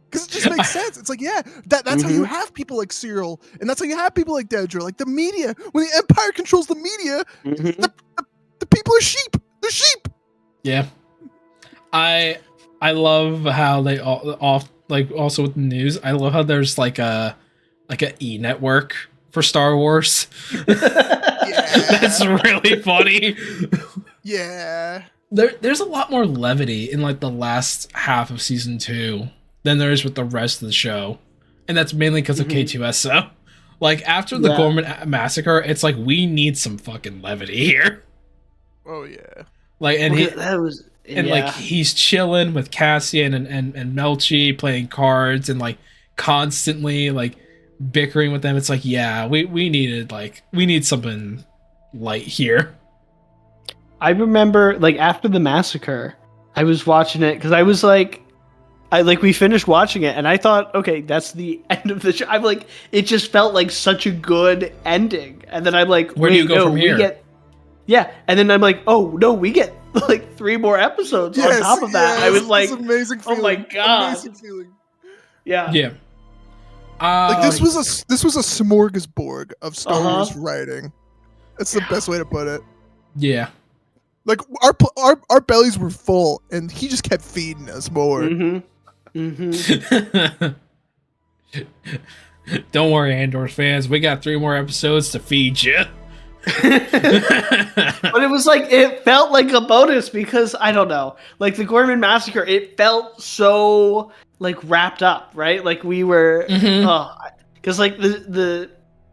because it just makes sense. It's like, that's how you have people like Cyril, and that's how you have people like Dedra. Like the media, when the Empire controls the media, the people are sheep. They're sheep. Yeah, I love how they all like also with the news. I love how there's like a E network for Star Wars. That's really funny. Yeah. There's a lot more levity in like the last half of season 2. than there is with the rest of the show, and that's mainly because of K2SO. Like after the Gorman massacre, it's like we need some fucking levity here. Oh yeah. Like and he like he's chilling with Cassian and Melchi playing cards and like constantly like bickering with them. It's like we need something light here. I remember like after the massacre, I was watching it because I was like. We finished watching it and I thought, okay, that's the end of the show. I'm like, it just felt like such a good ending. And then I'm like, where do you go from here? And then I'm like, oh no, we get like 3 more episodes on top of that. I was like, amazing feeling. Oh my god, amazing feeling. Yeah. Like this was a smorgasbord of Star Wars writing. That's the best way to put it. Yeah. Like our bellies were full, and he just kept feeding us more. Don't worry, Andor fans. We got 3 more episodes to feed you. But it was like it felt like a bonus because I don't know, like the Gorman massacre. It felt so like wrapped up, right? Like we were, because like the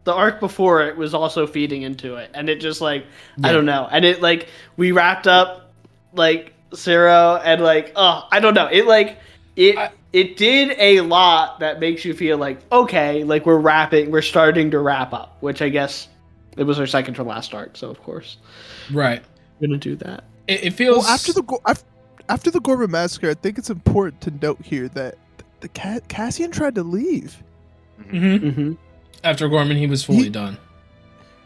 arc before it was also feeding into it, and it just like I don't know, and it like we wrapped up like Zero, and like I don't know, it like it did a lot that makes you feel like okay, like we're starting to wrap up, which I guess it was our second to last arc, so of course, right, we're gonna do that. It feels after the Gorman massacre. I think it's important to note here that the Cassian tried to leave. After Gorman, he was fully done.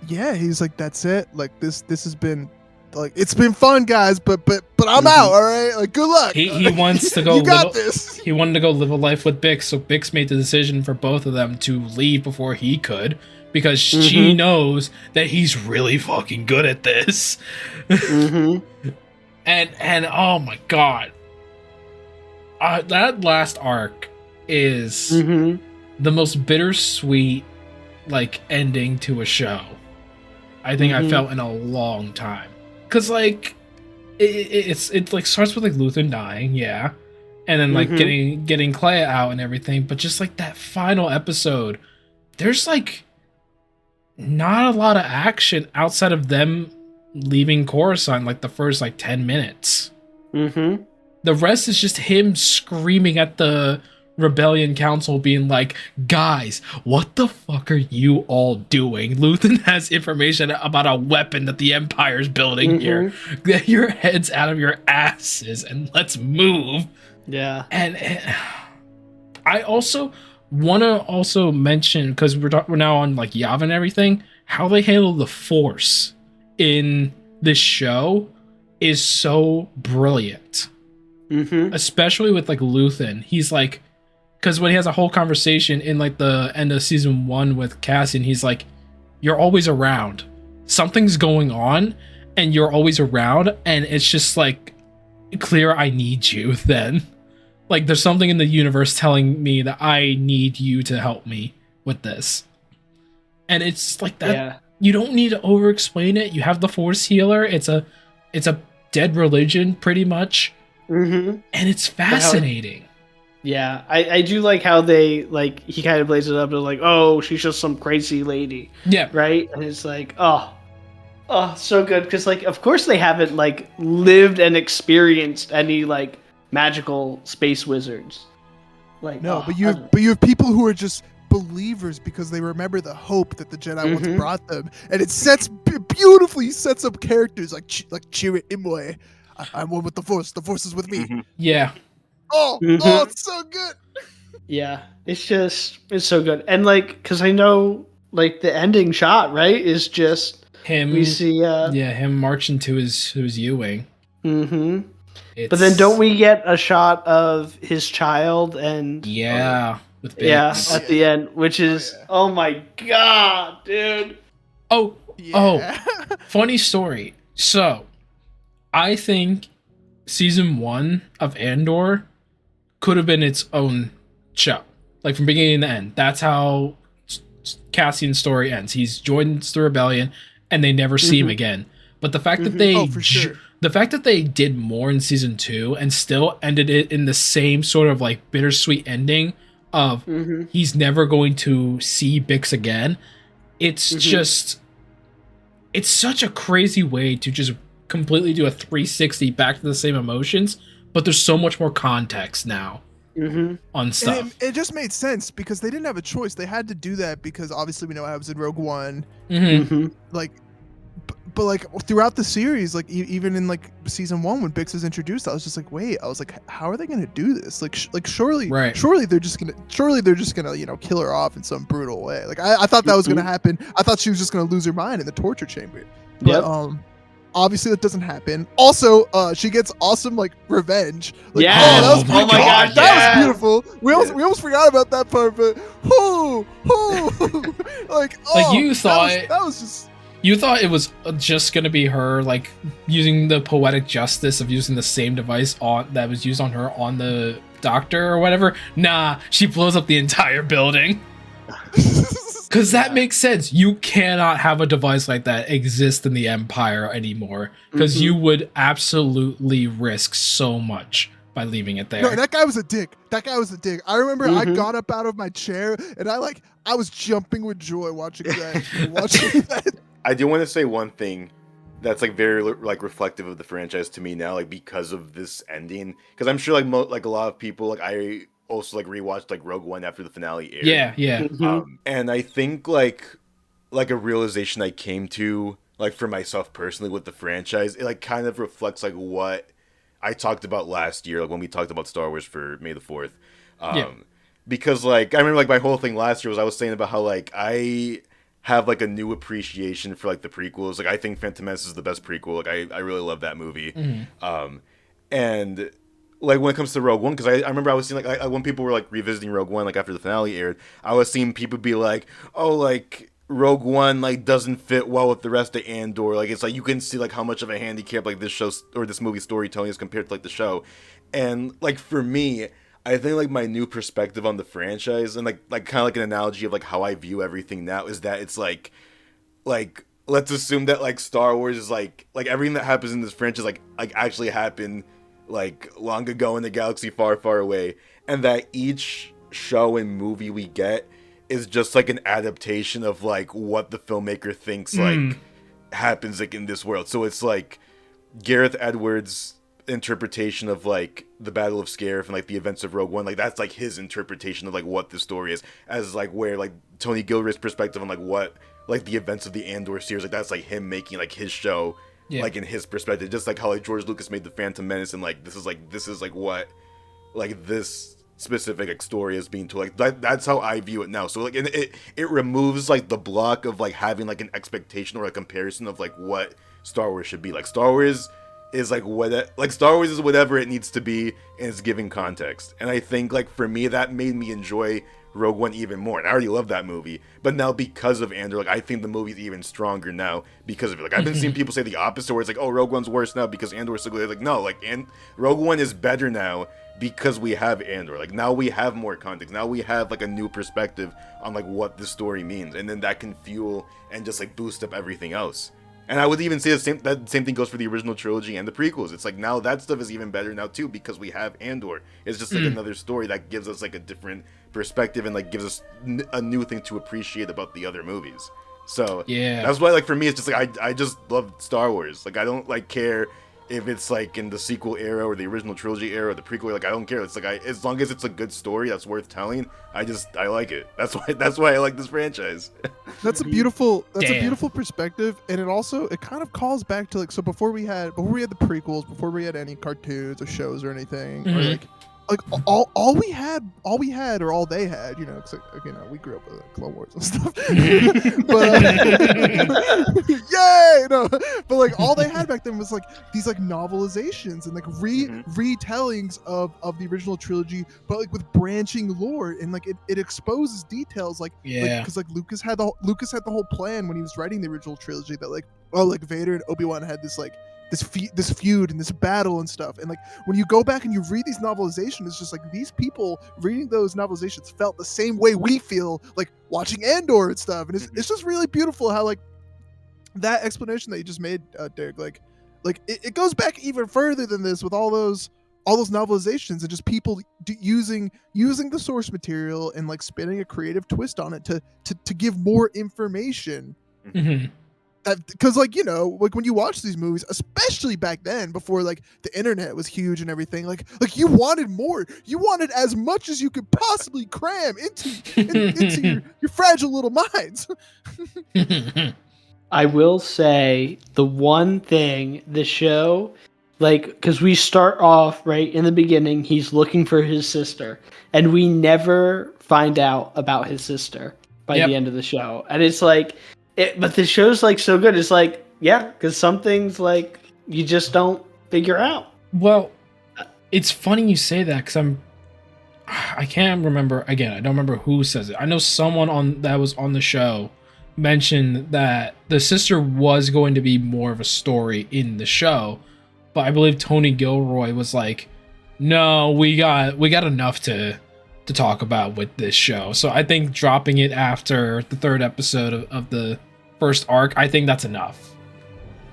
Yeah, he's like, that's it. Like this has been like it's been fun, guys, but I'm out. All right, like good luck. He wants to go. You got this. He wanted to go live a life with Bix, so Bix made the decision for both of them to leave before he could, because she knows that he's really fucking good at this. And oh my god, that last arc is the most bittersweet like ending to a show I think I felt in a long time, because like it's like starts with like Luthen dying, and then like getting Clea out and everything, but just like that final episode, there's like not a lot of action outside of them leaving Coruscant, like the first like 10 minutes. The rest is just him screaming at the Rebellion Council, being like, guys, what the fuck are you all doing? Luthen has information about a weapon that the Empire's building here. Get your heads out of your asses and let's move. Yeah. And I also want to mention, because we're now on like Yavin and everything, how they handle the Force in this show is so brilliant. Especially with like Luthen. He's like, because when he has a whole conversation in like the end of season 1 with Cassian, he's like, you're always around. Something's going on and you're always around, and it's just like clear I need you then. Like there's something in the universe telling me that I need you to help me with this. And it's like that. Yeah. You don't need to over explain it. You have the Force healer. It's a dead religion pretty much. And it's fascinating. Yeah, I do like how they, like, he kind of plays it up to like, oh, she's just some crazy lady. Yeah. Right? And it's like, oh, so good. Because, like, of course they haven't, like, lived and experienced any, like, magical space wizards. Like, no, but you have people who are just believers because they remember the hope that the Jedi once brought them. And it beautifully sets up characters like Chirrut Imwe. I'm one with the Force. The Force is with me. Yeah. Oh, it's so good. Yeah, it's so good. And like, because I know like the ending shot, right, is just him. We see him marching to his U-wing. But then don't we get a shot of his child and with Biggs. at the end, which is oh my god, dude. Funny story. So I think season 1 of Andor could have been its own show, like from beginning to end. That's how Cassian's story ends. He's joins the rebellion and they never see him again. But the fact that the fact that they did more in season 2 and still ended it in the same sort of like bittersweet ending of he's never going to see Bix again. It's just, it's such a crazy way to just completely do a 360 back to the same emotions, but there's so much more context now on stuff. And it just made sense because they didn't have a choice. They had to do that because obviously we know what happens in Rogue One. Like, but like throughout the series, like even in like season 1 when Bix is introduced, I was just like, wait, I was like, how are they gonna do this? Like, surely they're just gonna you know, kill her off in some brutal way. Like I thought that was gonna happen. I thought she was just gonna lose her mind in the torture chamber. But obviously that doesn't happen. Also, she gets awesome like revenge. Like, oh my god, that was beautiful. We almost forgot about that part, but like you thought that was just. You thought it was just gonna be her like using the poetic justice of using the same device that was used on her on the doctor or whatever. Nah, she blows up the entire building. Because that makes sense. You cannot have a device like that exist in the Empire anymore. Because you would absolutely risk so much by leaving it there. No, that guy was a dick. I remember I got up out of my chair and I was jumping with joy watching that. I do want to say one thing that's like very like reflective of the franchise to me now, like because of this ending. Because I'm sure like a lot of people, like I also like rewatched like Rogue One after the finale aired. Yeah. And I think like a realization I came to like for myself personally with the franchise, it like kind of reflects like what I talked about last year, like when we talked about Star Wars for May the 4th. Because like I remember like my whole thing last year was I was saying about how like I have like a new appreciation for like the prequels. Like I think Phantom Menace is the best prequel. Like I really love that movie. And like when it comes to Rogue One, because I remember I was seeing like when people were like revisiting Rogue One like after the finale aired, I was seeing people be like, oh, like Rogue One like doesn't fit well with the rest of Andor. Like it's like you can see like how much of a handicap like this show or this movie storytelling is compared to like the show. And like for me, I think like my new perspective on the franchise and like kind of like an analogy of like how I view everything now is that it's like let's assume that like Star Wars is like everything that happens in this franchise like actually happened like long ago in the galaxy far, far away, and that each show and movie we get is just like an adaptation of like what the filmmaker thinks like happens like in this world. So it's like Gareth Edwards' interpretation of like the Battle of Scarif and like the events of Rogue One, like that's like his interpretation of like what the story is, as like where like Tony Gilroy's perspective on like what like the events of the Andor series, like that's like him making like his show like in his perspective, just like how like George Lucas made the Phantom Menace and like this is like what like this specific like story is being told. Like that's how I view it now. So like it removes like the block of like having like an expectation or a comparison of like what Star Wars should be. Like Star Wars is like Star Wars is whatever it needs to be and it's giving context. And I think like for me that made me enjoy Rogue One even more. And I already love that movie, but now because of Andor, like I think the movie's even stronger now because of it. Like I've been seeing people say the opposite, where it's like, oh, Rogue One's worse now because Andor's so good. Like no, like and Rogue One is better now because we have Andor. Like now we have more context. Now we have like a new perspective on like what the story means, and then that can fuel and just like boost up everything else. And I would even say that same thing goes for the original trilogy and the prequels. It's like now that stuff is even better now too because we have Andor. It's just like another story that gives us like a different perspective and like gives us a new thing to appreciate about the other movies. So that's why like for me it's just like I just love Star Wars. Like I don't like care if it's like in the sequel era or the original trilogy era or the prequel. Like I don't care. It's like as long as it's a good story that's worth telling, I like it. That's why I like this franchise. That's a beautiful perspective, and it kind of calls back to like, so before we had the prequels, before we had any cartoons or shows or anything, or like all we had or all they had, you know, cause like, you know, we grew up with Clone Wars and stuff, but yay, no, but like all they had back then was like these like novelizations and like retellings of the original trilogy, but like with branching lore, and like it exposes details like because like Lucas had the whole plan when he was writing the original trilogy that like, oh, like Vader and Obi-Wan had this like this feud and this battle and stuff, and like when you go back and you read these novelizations, it's just like these people reading those novelizations felt the same way we feel like watching Andor and stuff, and it's just really beautiful how like that explanation that you just made, Derek, like like it goes back even further than this with all those novelizations and just people using the source material and like spinning a creative twist on it to give more information. Mm-hmm. Because like, you know, like when you watch these movies, especially back then before like the internet was huge and everything, like you wanted more. You wanted as much as you could possibly cram into your fragile little minds. I will say the one thing the show, like, because we start off right in the beginning, he's looking for his sister, and we never find out about his sister by the end of the show, and it's like. But the show's like so good. It's like, yeah, because some things like you just don't figure out. Well, it's funny you say that because I can't remember. Again, I don't remember who says it. I know someone that was on the show mentioned that the sister was going to be more of a story in the show, but I believe Tony Gilroy was like, "No, we got enough to talk about with this show." So I think dropping it after the third episode of the first arc, I think that's enough.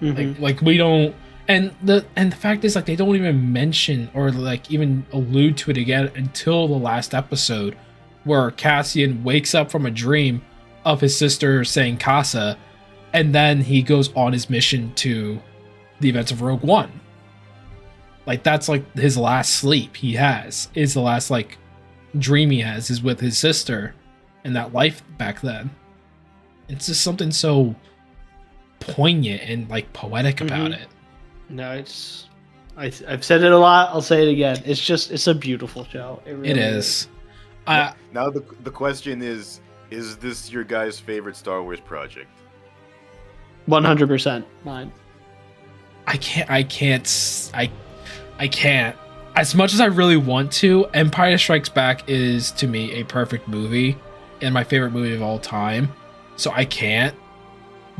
Mm-hmm. Like we don't, and the fact is, like, they don't even mention or like even allude to it again until the last episode, where Cassian wakes up from a dream of his sister saying Casa, and then he goes on his mission to the events of Rogue One. Like that's like his last sleep he has, is the last like dream he has is with his sister and that life back then. It's just something so poignant and like poetic about it. No, it's I've said it a lot, I'll say it again. It's a beautiful show. It really is. Now the question is this your guys' favorite Star Wars project? 100% mine. I can't. As much as I really want to, Empire Strikes Back is to me a perfect movie and my favorite movie of all time. So I can't.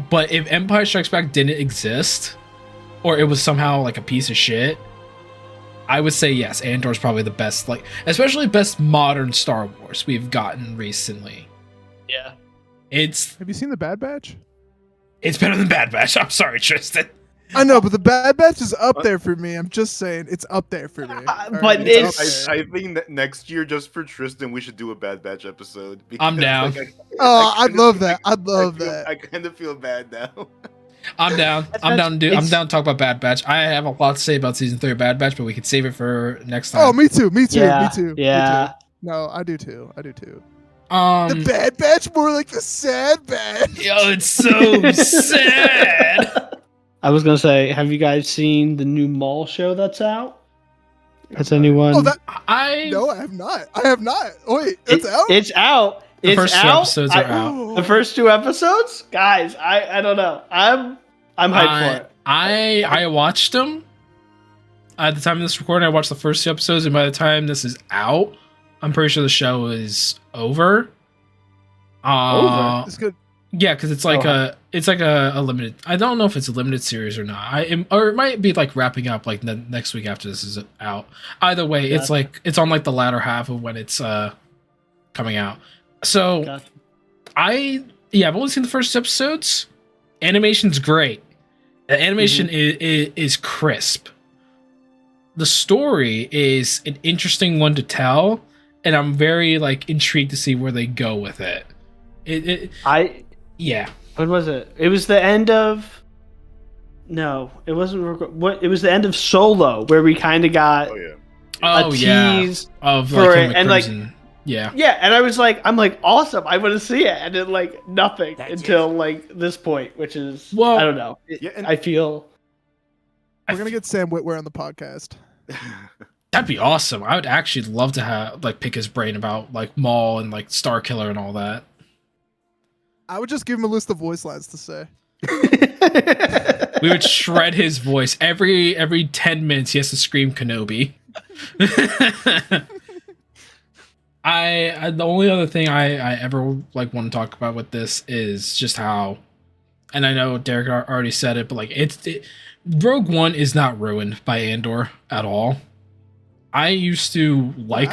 But if Empire Strikes Back didn't exist, or it was somehow like a piece of shit, I would say yes, Andor's probably the best, like especially best modern Star Wars we've gotten recently. Yeah. Have you seen The Bad Batch? It's better than Bad Batch. I'm sorry, Tristan. I know, but The Bad Batch is up there for me. I'm just saying, it's up there for me. But I think that next year, just for Tristan, we should do a Bad Batch episode. I'm down. Like, I'd love that. I'd love that. I kind of feel bad now. I'm down. I'm down to talk about Bad Batch. I have a lot to say about season 3 of Bad Batch, but we can save it for next time. Oh, me too. Yeah. Me too. No, I do too. The Bad Batch, more like the Sad Batch. Yo, it's so sad. I was gonna say, have you guys seen the new Mall show that's out? Has anyone? No, I have not. Oh, wait, it's out. It's out. The first 2 episodes are out. The first 2 episodes, guys. I don't know. I'm hyped for it. I watched them at the time of this recording. I watched the first 2 episodes, and by the time this is out, I'm pretty sure the show is over. Over. It's good. Yeah, because it's like a limited. I don't know if it's a limited series or not. Or it might be like wrapping up like next week after this is out. Either way, it's like it's on like the latter half of when it's coming out. So I've only seen the first episodes. Animation's great. The animation is crisp. The story is an interesting one to tell, and I'm very like intrigued to see where they go with it. Yeah. When was it? It was the end of. No, it wasn't. What? It was the end of Solo, where we kind of got a tease of for like it, and like, yeah, and I was like, I'm like, awesome, I want to see it, and then like nothing until like this point, which is I don't know. I feel we're gonna get Sam Witwer on the podcast. That'd be awesome. I would actually love to have like pick his brain about like Maul and like Star Killer and all that. I would just give him a list of voice lines to say. We would shred his voice every 10 minutes. He has to scream Kenobi. The only other thing I ever like want to talk about with this is just how, and I know Derek already said it, but like Rogue One is not ruined by Andor at all. I used to like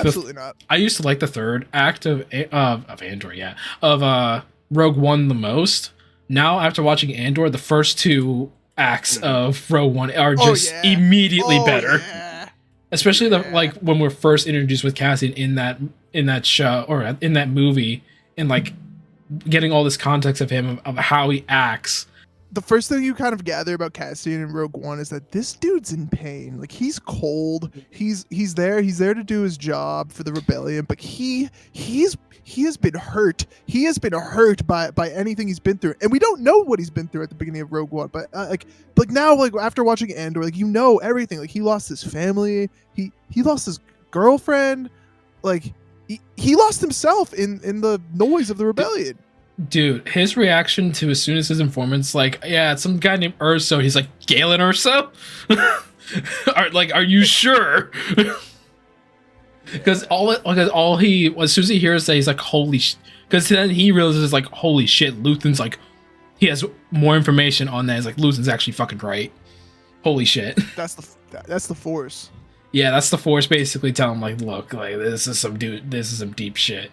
I used to like the third act of Andor, of Rogue One the most. Now, after watching Andor, the first 2 acts of Rogue One are just immediately better. Yeah. Especially like when we're first introduced with Cassian in that show or in that movie, and like getting all this context of him of how he acts. The first thing you kind of gather about Cassian in Rogue One is that this dude's in pain. Like, he's cold. He's there to do his job for the rebellion, but he has been hurt. He has been hurt by anything he's been through, and we don't know what he's been through at the beginning of Rogue One. But like now, like after watching Andor, like you know everything. Like he lost his family. He lost his girlfriend. Like he lost himself in the noise of the rebellion. Dude, his reaction to as soon as his informant's like, yeah, it's some guy named Urso. He's like, Galen Urso? Are you sure? Because as soon as he hears that, he's like, holy shit. Because then he realizes, like, holy shit, Luthen's like, he has more information on that. He's like, Luthen's actually fucking right. Holy shit. That's the Force. Yeah, that's the Force basically telling him, like, look, like, this is some deep shit.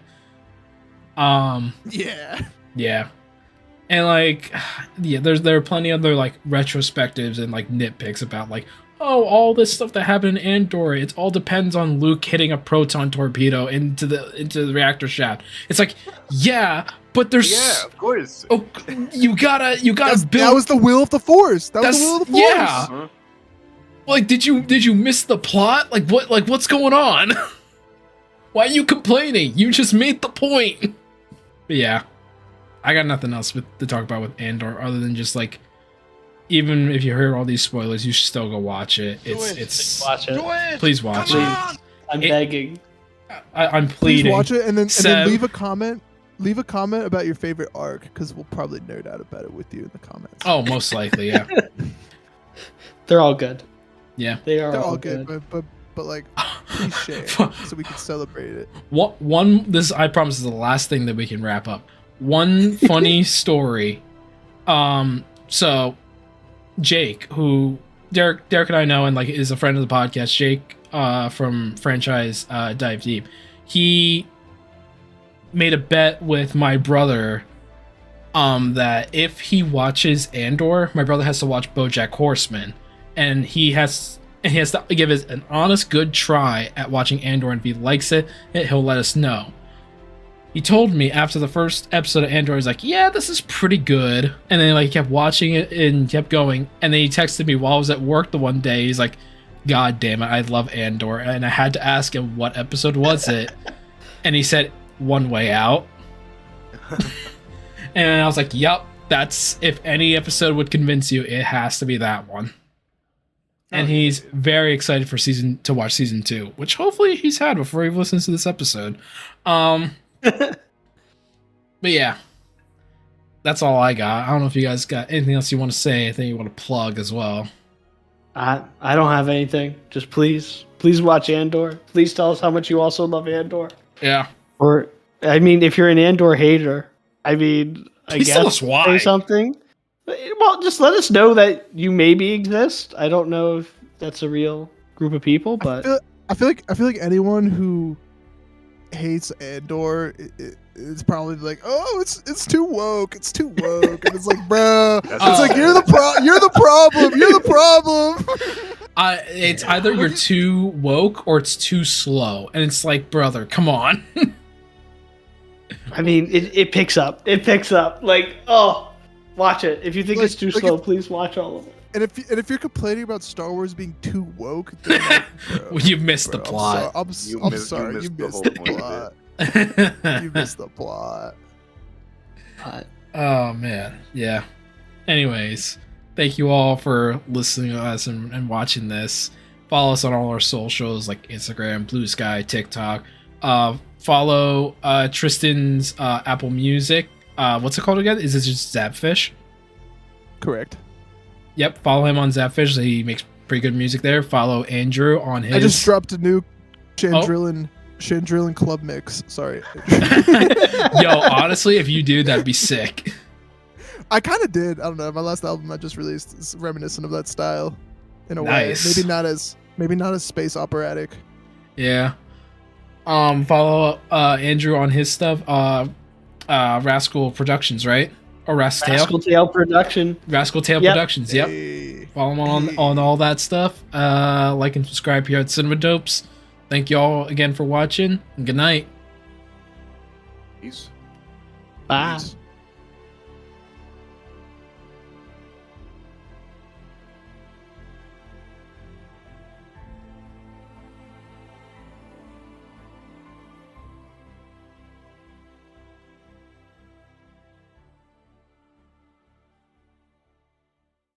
Yeah. And like, yeah, there are plenty of other like retrospectives and like nitpicks about like, oh, all this stuff that happened in Andor, it all depends on Luke hitting a proton torpedo into the reactor shaft. It's like, yeah, but there's of course. Oh, you gotta build. That was the will of the Force. That was the will of the Force. Yeah. Uh-huh. Like, did you miss the plot? Like what's going on? Why are you complaining? You just made the point. But yeah, I got nothing else to talk about with Andor other than just like, even if you heard all these spoilers, you should still go watch it. It's Watch it. Please watch it. I'm begging. I'm pleading. Please watch it and then leave a comment. Leave a comment about your favorite arc, because we'll probably nerd out about it with you in the comments. Oh, most likely, yeah. They're all good. Yeah, They're all good. But like, please share so we can celebrate it. This I promise is the last thing that we can wrap up. One funny story. So Jake, who Derk and I know and like is a friend of the podcast, Jake from franchise Dive Deep, he made a bet with my brother that if he watches Andor, my brother has to watch BoJack Horseman, and he has to give it an honest good try at watching Andor, and if he likes it, he'll let us know. He told me after the first episode of Andor, he's like, yeah, this is pretty good. And then like kept watching it and kept going. And then he texted me while I was at work the one day. He's like, God damn it, I love Andor. And I had to ask him what episode was it. And he said, One Way Out. And I was like, yup, that's, if any episode would convince you, it has to be that one. And he's very excited for to watch season 2, which hopefully he's had before he listens to this episode. But yeah, that's all I got. I don't know if you guys got anything else you want to say, anything you want to plug as well. I don't have anything. Just please watch Andor. Please tell us how much you also love Andor. Yeah. Or, I mean, if you're an Andor hater, I mean, Please tell us why. Say something. Well, just let us know that you maybe exist. I don't know if that's a real group of people, but I feel like anyone who hates Andor is probably like, oh, it's too woke. It's too woke, and it's like, bro, it's like you're the problem. You're the problem. It's either you're too woke or it's too slow, and it's like, brother, come on. I mean, it picks up. It picks up. Like, oh, watch it. If you think it's too slow, please watch all of it. And if you're complaining about Star Wars being too woke, then like, bro, well, you've missed the plot. I'm sorry, you missed the plot. You missed the plot. Oh man, yeah. Anyways, thank you all for listening to us and watching this. Follow us on all our socials like Instagram, Blue Sky, TikTok. Follow Tristan's Apple Music. What's it called again? Is it just Zapfish? Correct. Yep, follow him on Zapfish. He makes pretty good music there. Follow Andrew on his. I just dropped a new Chandrillin Club mix. Sorry. Yo, honestly, if you do, that'd be sick. I kind of did. I don't know. My last album I just released is reminiscent of that style, in a Nice. way. Maybe not as space operatic. Yeah. Follow Andrew on his stuff. Rascal Productions, right? Or Rascal Rascal Tail Production. Rascal Tail Yep. Productions. Yep. Follow them on all that stuff. Like and subscribe here at Cinema Dopes. Thank you all again for watching. And good night. Peace. Bye. Peace.